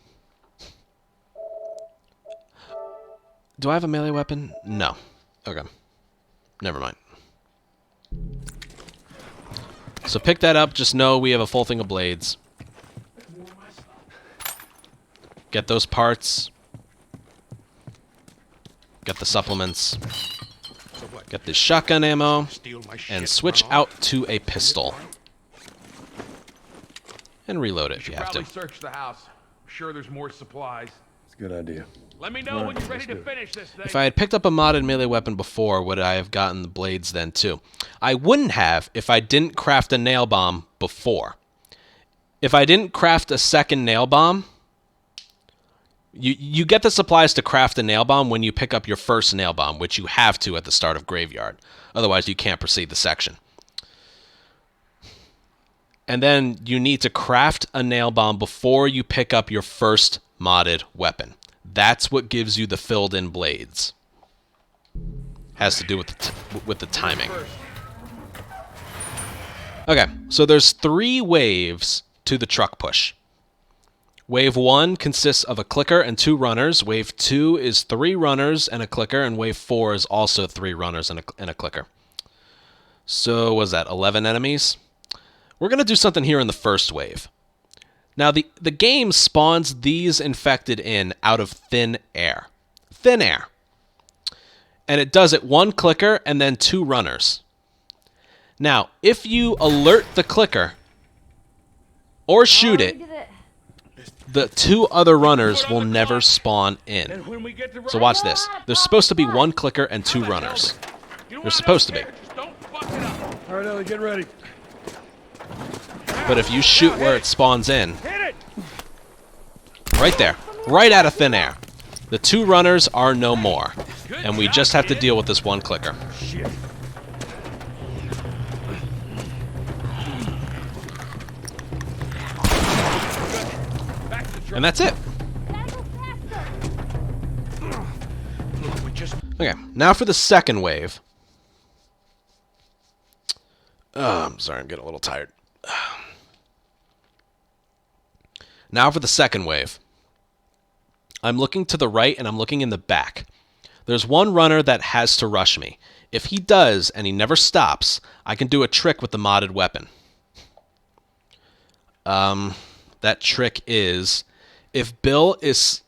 Do I have a melee weapon? No. Okay. Never mind. So pick that up, just know we have a full thing of blades. Get those parts. Get the supplements. Get the shotgun ammo. And switch out to a pistol. And reload it if you have to. Probably search the house. Sure there's more supplies. It's a good idea. Let me know when you're ready to finish this thing. If I had picked up a modded melee weapon before, would I have gotten the blades then too? I wouldn't have if I didn't craft a nail bomb before. If I didn't craft a second nail bomb, you get the supplies to craft a nail bomb when you pick up your first nail bomb, which you have to at the start of Graveyard. Otherwise, you can't proceed the section. And then you need to craft a nail bomb before you pick up your first modded weapon. That's what gives you the filled-in blades. Has to do with the timing. Okay, so there's 3 waves to the truck push. Wave 1 consists of a clicker and 2 runners. Wave 2 is 3 runners and a clicker, and wave 4 is also 3 runners and a clicker. So, what was that, 11 enemies? We're going to do something here in the first wave. Now, the game spawns these infected in out of thin air. Thin air. And it does it 1 clicker and then 2 runners. Now, if you alert the clicker or shoot it, the 2 other runners will never spawn in. And when we get to So watch this. There's supposed to be 1 clicker and 2 runners. There's supposed to be. Just don't fuck it up. All right, Ellie, get ready. But if you shoot where it spawns in, Hit it. right there, right out of thin air, the 2 runners are no more. And we just have to deal with this 1 clicker. Shit. Back to the truck. And that's it. We just Okay, now for the second wave. I'm sorry, I'm getting a little tired. Now for the second wave. I'm looking to the right and I'm looking in the back. There's 1 runner that has to rush me. If he does and he never stops, I can do a trick with the modded weapon. That trick is if Bill is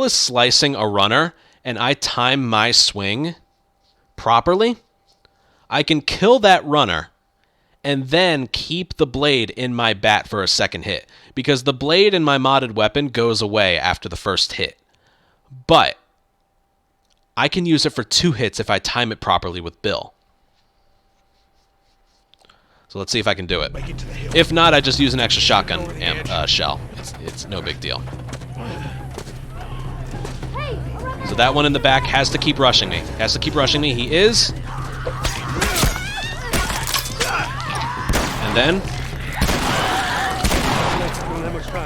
slicing a runner and I time my swing properly, I can kill that runner and then keep the blade in my bat for a second hit. Because the blade in my modded weapon goes away after the first hit. But I can use it for 2 hits if I time it properly with Bill. So let's see if I can do it. If not, I just use an extra shotgun shell. It's no big deal. So that one in the back has to keep rushing me. Has to keep rushing me. He is. And then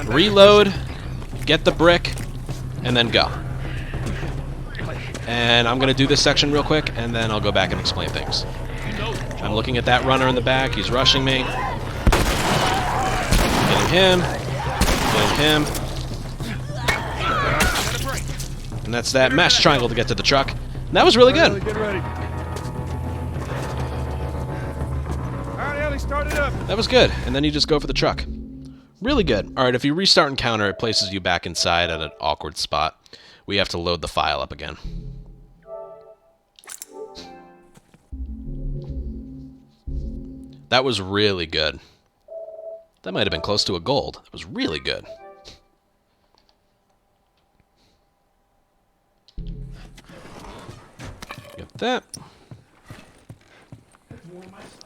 reload, get the brick, and then go. And I'm going to do this section real quick, and then I'll go back and explain things. I'm looking at that runner in the back. He's rushing me. Getting him. Getting him. And that's that mesh triangle to get to the truck. And that was really good. Get ready. All right, Ellie, start it up. That was good. And then you just go for the truck. Really good. All right, if you restart encounter, it places you back inside at an awkward spot. We have to load the file up again. That was really good. That might have been close to a gold. That was really good. Got that.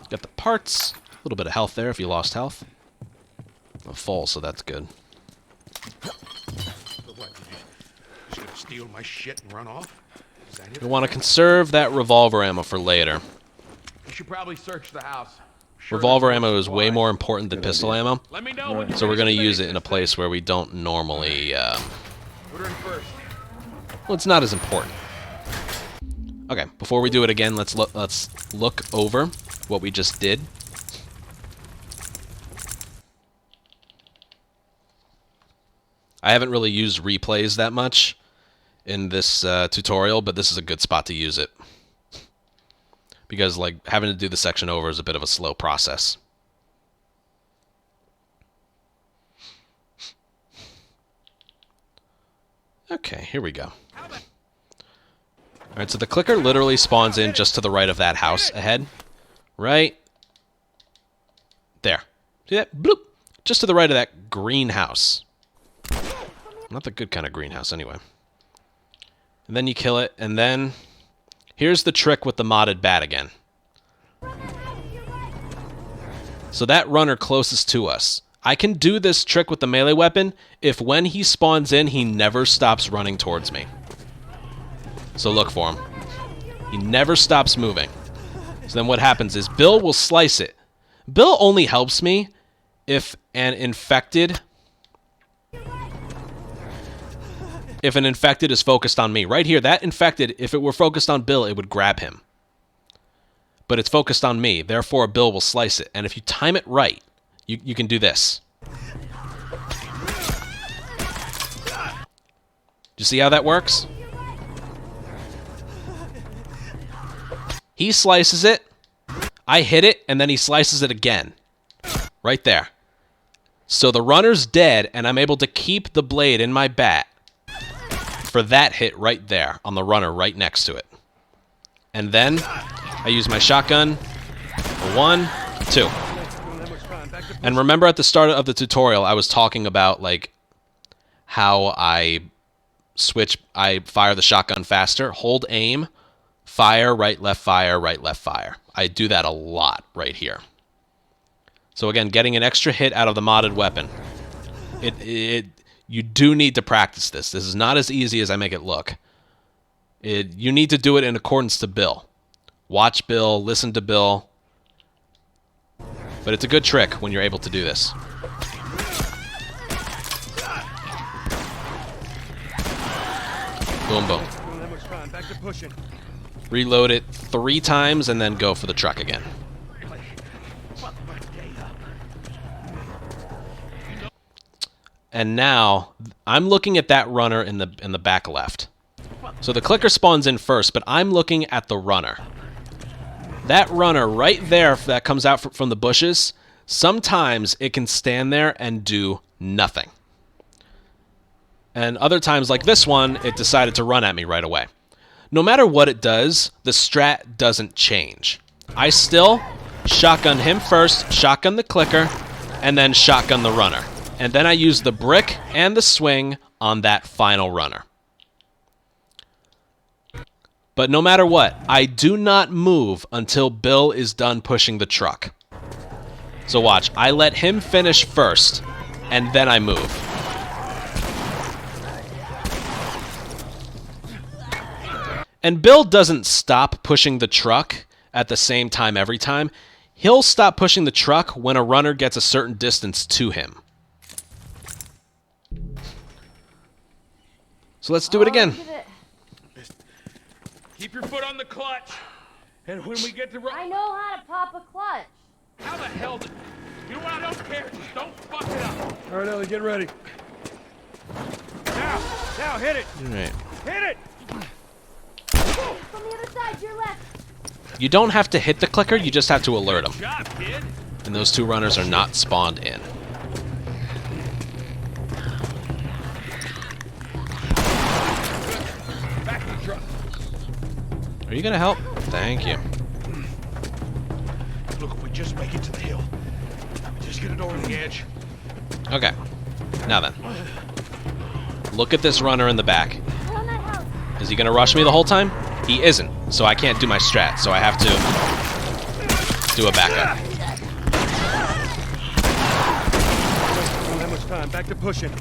Got the parts. A little bit of health there if you lost health. I'm full, so that's good. What, just gonna steal my shit and run off? Is that it? You want to conserve that revolver ammo for later. You should probably search the house. Sure, Revolver there's ammo is way supplies. more important than pistol ammo, Let me know when you're so we're going to ready use it in a finish place where we don't normally... this. Put her in first. Well, it's not as important. Okay, before we do it again, let's look over what we just did. I haven't really used replays that much in this tutorial, but this is a good spot to use it. Because, like, having to do the section over is a bit of a slow process. Okay, here we go. Alright, so the clicker literally spawns in just to the right of that house ahead. Right there. See that? Bloop! Just to the right of that greenhouse. Not the good kind of greenhouse, anyway. And then you kill it, and then... Here's the trick with the modded bat again. So that runner closest to us. I can do this trick with the melee weapon if when he spawns in, he never stops running towards me. So look for him. He never stops moving. So then what happens is Bill will slice it. Bill only helps me if an infected... If an infected is focused on me. Right here, that infected, if it were focused on Bill, it would grab him. But it's focused on me, therefore Bill will slice it. And if you time it right, you can do this. Do you see how that works? He slices it, I hit it, and then he slices it again. Right there. So the runner's dead, and I'm able to keep the blade in my bat for that hit right there on the runner right next to it. And then I use my shotgun for 1, 2. And remember at the start of the tutorial I was talking about like how I fire the shotgun faster. Hold aim, fire, right, left, fire, right, left, fire. I do that a lot right here. So again, getting an extra hit out of the modded weapon. You do need to practice this. This is not as easy as I make it look. You need to do it in accordance to Bill. Watch Bill, listen to Bill. But it's a good trick when you're able to do this. Boom, boom. Back to pushing. Reload it 3 times and then go for the truck again. And now I'm looking at that runner in the back left. So the clicker spawns in first, but I'm looking at the runner. That runner right there that comes out from the bushes, sometimes it can stand there and do nothing. And other times, like this one, it decided to run at me right away. No matter what it does, the strat doesn't change. I still shotgun him first, shotgun the clicker, and then shotgun the runner. And then I use the brick and the swing on that final runner. But no matter what, I do not move until Bill is done pushing the truck. So watch, I let him finish first, and then I move. And Bill doesn't stop pushing the truck at the same time every time. He'll stop pushing the truck when a runner gets a certain distance to him. So let's do it again. Keep your foot on the clutch. And when we get to I know how to pop a clutch. How the hell did... You know what? I don't care. Just don't fuck it up. All right, Ellie, get ready. Now, hit it. All right. Hit it. Hey, from the other side, to your left. You don't have to hit the clicker, you just have to alert them. Good job, kid. And those two runners are not spawned in. Back to the truck. Are you gonna help? Thank you. Look, if we just make it to the hill, we just get it over the edge. Okay. Now then. Look at this runner in the back. Around that house. Is he gonna rush me the whole time? He isn't, so I can't do my strat, so I have to do a backup. Don't have much time. Back to pushing.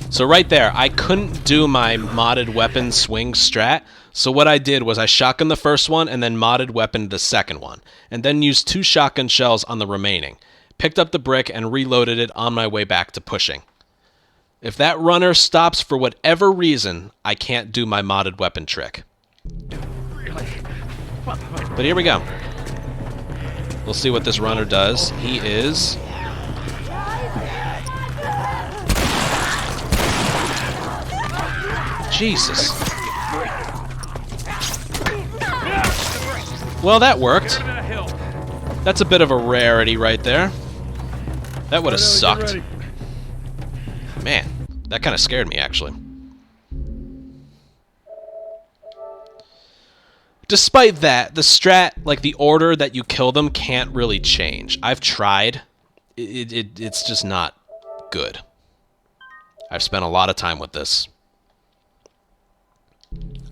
So right there, I couldn't do my modded weapon swing strat, so what I did was I shotgunned the first one and then modded weaponed the second one, and then used 2 shotgun shells on the remaining. Picked up the brick and reloaded it on my way back to pushing. If that runner stops for whatever reason, I can't do my modded weapon trick. But here we go. We'll see what this runner does. He is... Jesus. Well, that worked. That's a bit of a rarity right there. That would have sucked. Man, that kind of scared me, actually. Despite that, the strat, like the order that you kill them, can't really change. I've tried. It's just not good. I've spent a lot of time with this.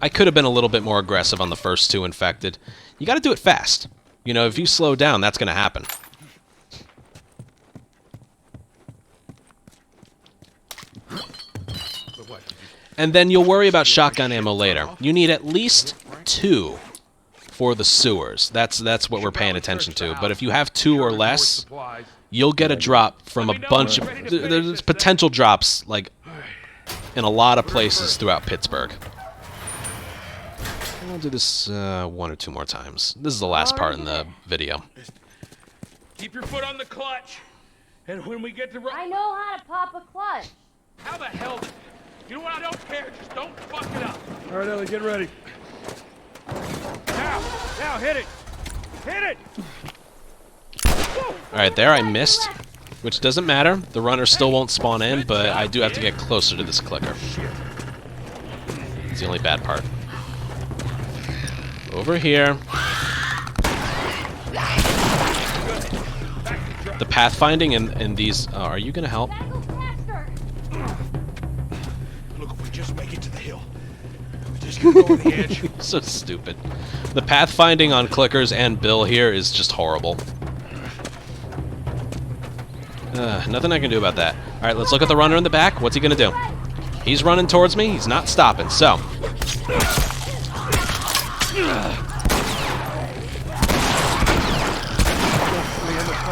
I could have been a little bit more aggressive on the first 2 infected. You gotta do it fast. You know, if you slow down, that's gonna happen. And then you'll worry about shotgun ammo later. You need at least 2 for the sewers. That's what we're paying attention to. But if you have 2 or less, you'll get a drop from a bunch of... There's potential drops, like, in a lot of places throughout Pittsburgh. I'll do this 1 or 2 more times. This is the last part in the video. Keep your foot on the clutch. And when we get to... I know how to pop a clutch. How the hell did... You know what? I don't care. Just don't fuck it up. All right, Ellie, get ready. Now, hit it. Hit it. Alright, there I missed, which doesn't matter. The runner still won't spawn in, but I do have to get closer to this clicker. It's the only bad part. Over here. The pathfinding in these... Oh, are you going to help? Look, if we just make it to the hill, we just get it over the edge. So stupid. The pathfinding on clickers and Bill here is just horrible. Nothing I can do about that. Alright, let's look at the runner in the back. What's he going to do? He's running towards me. He's not stopping, so...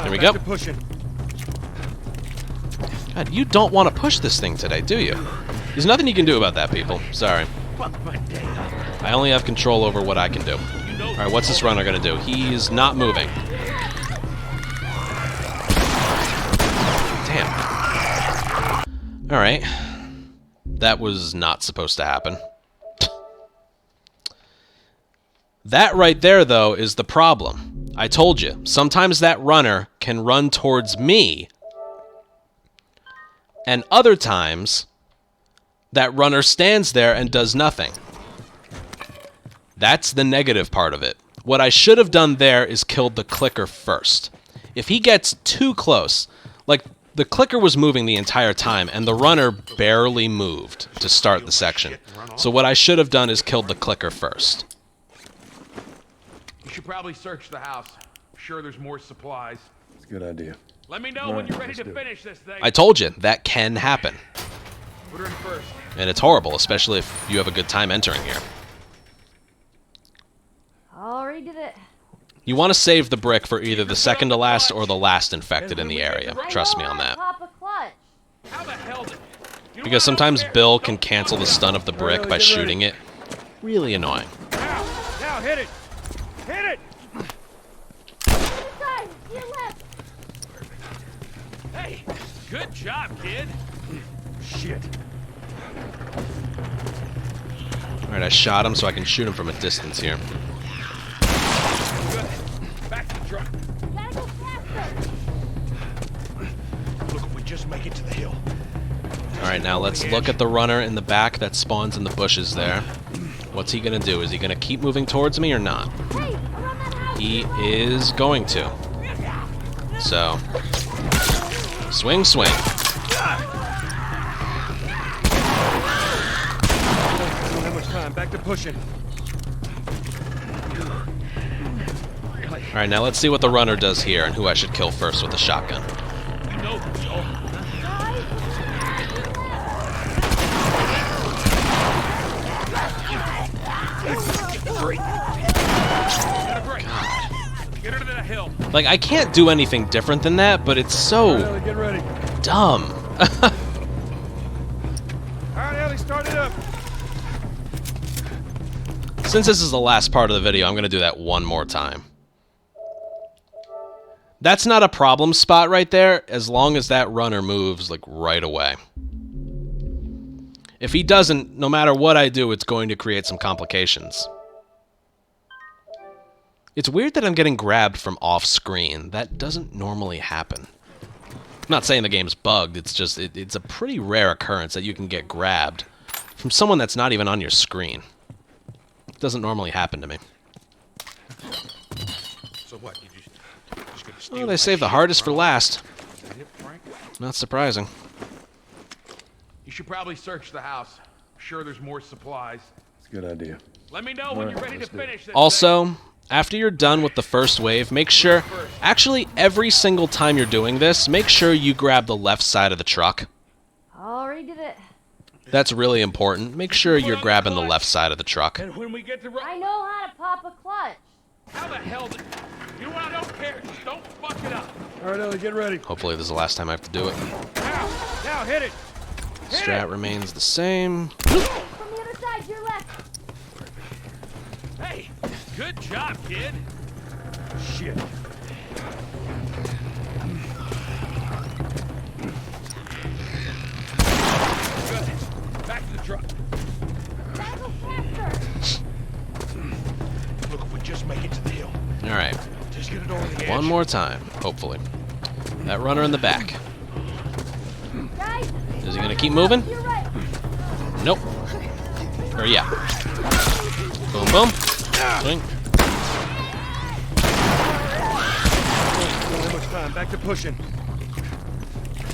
There we go. God, you don't want to push this thing today, do you? There's nothing you can do about that, people. Sorry. I only have control over what I can do. Alright, what's this runner going to do? He's not moving. Damn. Alright. That was not supposed to happen. That right there, though, is the problem. I told you, sometimes that runner can run towards me, and other times, that runner stands there and does nothing. That's the negative part of it. What I should have done there is killed the clicker first. If he gets too close, like the clicker was moving the entire time, and the runner barely moved to start the section. So what I should have done is killed the clicker first. You should probably search the house. I'm sure there's more supplies. It's a good idea. Let me know when you're ready to finish this thing. I told you, that can happen. Put her in first. And it's horrible, especially if you have a good time entering here. Already did it. You want to save the brick for either the second to last or the last infected in the area. Trust me on that. Pop a clutch. How the hell did... Because sometimes Bill can cancel the stun of the brick by shooting it. Really annoying. Now, hit it! Hit it! Inside! To your left! Hey, good job, kid. Shit. Alright, I shot him so I can shoot him from a distance here. Good. Back to the truck. Gotta go faster! Look, if we just make it to the hill. Alright, now let's look at the runner in the back that spawns in the bushes there. What's he gonna do? Is he gonna keep moving towards me or not? Hey, around that house! He is going to. So, swing, swing. Don't have much time. Back to pushing. Alright, now let's see what the runner does here and who I should kill first with the shotgun. You know, Joe. Got a break. Get her to the hill. Like, I can't do anything different than that, but it's so Ellie, get ready. dumb. All right, Ellie, start it up. Since this is the last part of the video, I'm going to do that one more time. That's not a problem spot right there, as long as that runner moves, like, right away. If he doesn't, no matter what I do, it's going to create some complications. It's weird that I'm getting grabbed from off-screen. That doesn't normally happen. I'm not saying the game's bugged, it's just, it's a pretty rare occurrence that you can get grabbed from someone that's not even on your screen. It doesn't normally happen to me. So what? You just gonna steal Oh, my they saved the shit hardest and for run off? last. Is that it, Frank? Not surprising. You should probably search the house. I'm sure there's more supplies. It's a good idea. Let me know when you're ready to let's do it. finish this. Also, after you're done with the first wave, make sure, actually every single time you're doing this, make sure you grab the left side of the truck. Already did it. That's really important. Make sure you're grabbing the left side of the truck. And when we get to I know how to pop a clutch. how the hell did you want? I don't care. Just don't fuck it up. All right, Ellie, get ready. Hopefully this is the last time I have to do it. Now, hit it. Strat remains the same. From the other side, to your left. Hey, good job, kid. Shit. Good. Back to the truck. Gotta go faster! Look, if we just make it to the hill. Alright, Just get it over the edge. one more time, hopefully. That runner in the back. Guys! Is he gonna keep moving? To your right! Nope. Or yeah. Boom, boom. Swing. Don't have much time. Back to pushing.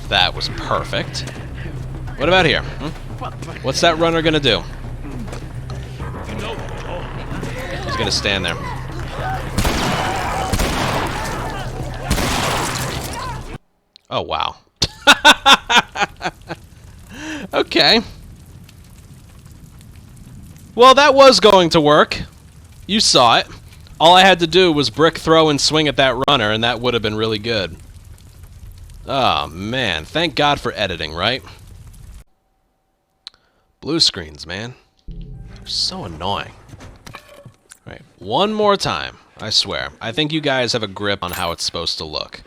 That was perfect. What about here? What's that runner gonna do? You know, Joe. He's gonna stand there. Oh, wow. Okay. Well, that was going to work. You saw it. All I had to do was brick throw and swing at that runner, and that would have been really good. Oh, man. Thank God for editing, right? Blue screens, man. They're so annoying. Right, one more time. I swear. I think you guys have a grip on how it's supposed to look.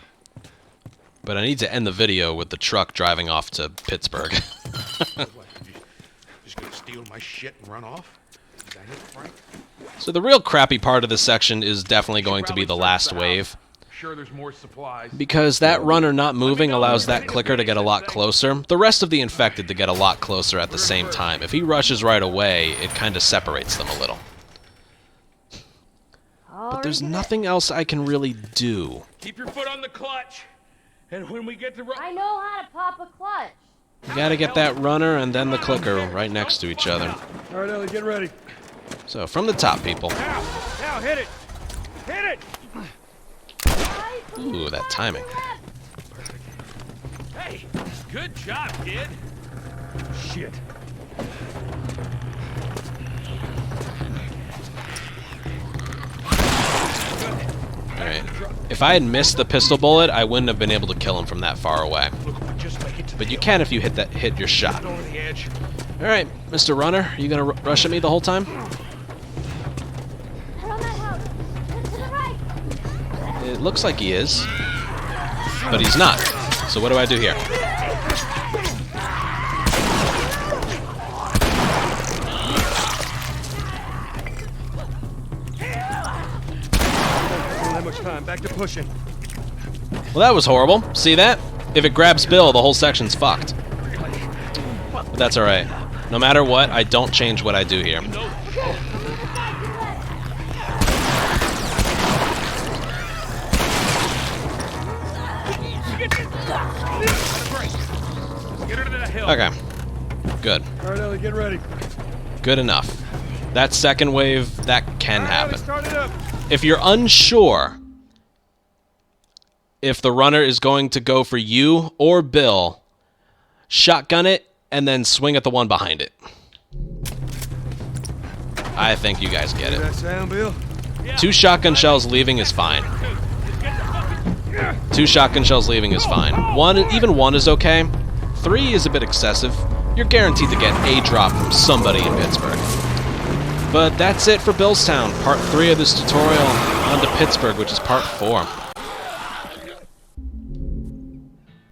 But I need to end the video with the truck driving off to Pittsburgh. What, you just gonna steal my shit and run off? Is that it, Frank? So the real crappy part of this section is definitely going to be the last wave. Sure, there's more supplies. Because that runner not moving allows that clicker to get a lot closer. The rest of the infected to get a lot closer at the same time. If he rushes right away, it kind of separates them a little. But there's nothing else I can really do. Keep your foot on the clutch. And when we get to I know how to pop a clutch. You gotta get that runner and then the clicker right next to each other. All right, Ellie, get ready. So, from the top, people. now, hit it. Hit it. Guys, from the Ooh, that side, timing. to your left. Hey, good job, kid. Shit. Alright. If I had missed the pistol bullet, I wouldn't have been able to kill him from that far away. Look, we just make it to But the you hill. can if you hit your shot. Over the edge. Alright, Mr. Runner, you gonna rush at me the whole time? It looks like he is, but he's not. So what do I do here? Don't have much time. Back to pushing. Well, that was horrible. See that? If it grabs Bill, the whole section's fucked. But that's alright. No matter what, I don't change what I do here. Get her to the hill. Okay. Good. All right, Ellie, get ready. Good enough. That second wave, that can happen. Start it up. If you're unsure if the runner is going to go for you or Bill, shotgun it and then swing at the one behind it. I think you guys get Hear it. that sound, Bill? 2 shotgun shells leaving is fine. 2 shotgun shells leaving is fine. Even one is okay. 3 is a bit excessive. You're guaranteed to get a drop from somebody in Pittsburgh. But that's it for Billstown, part 3 of this tutorial. On to Pittsburgh, which is part 4.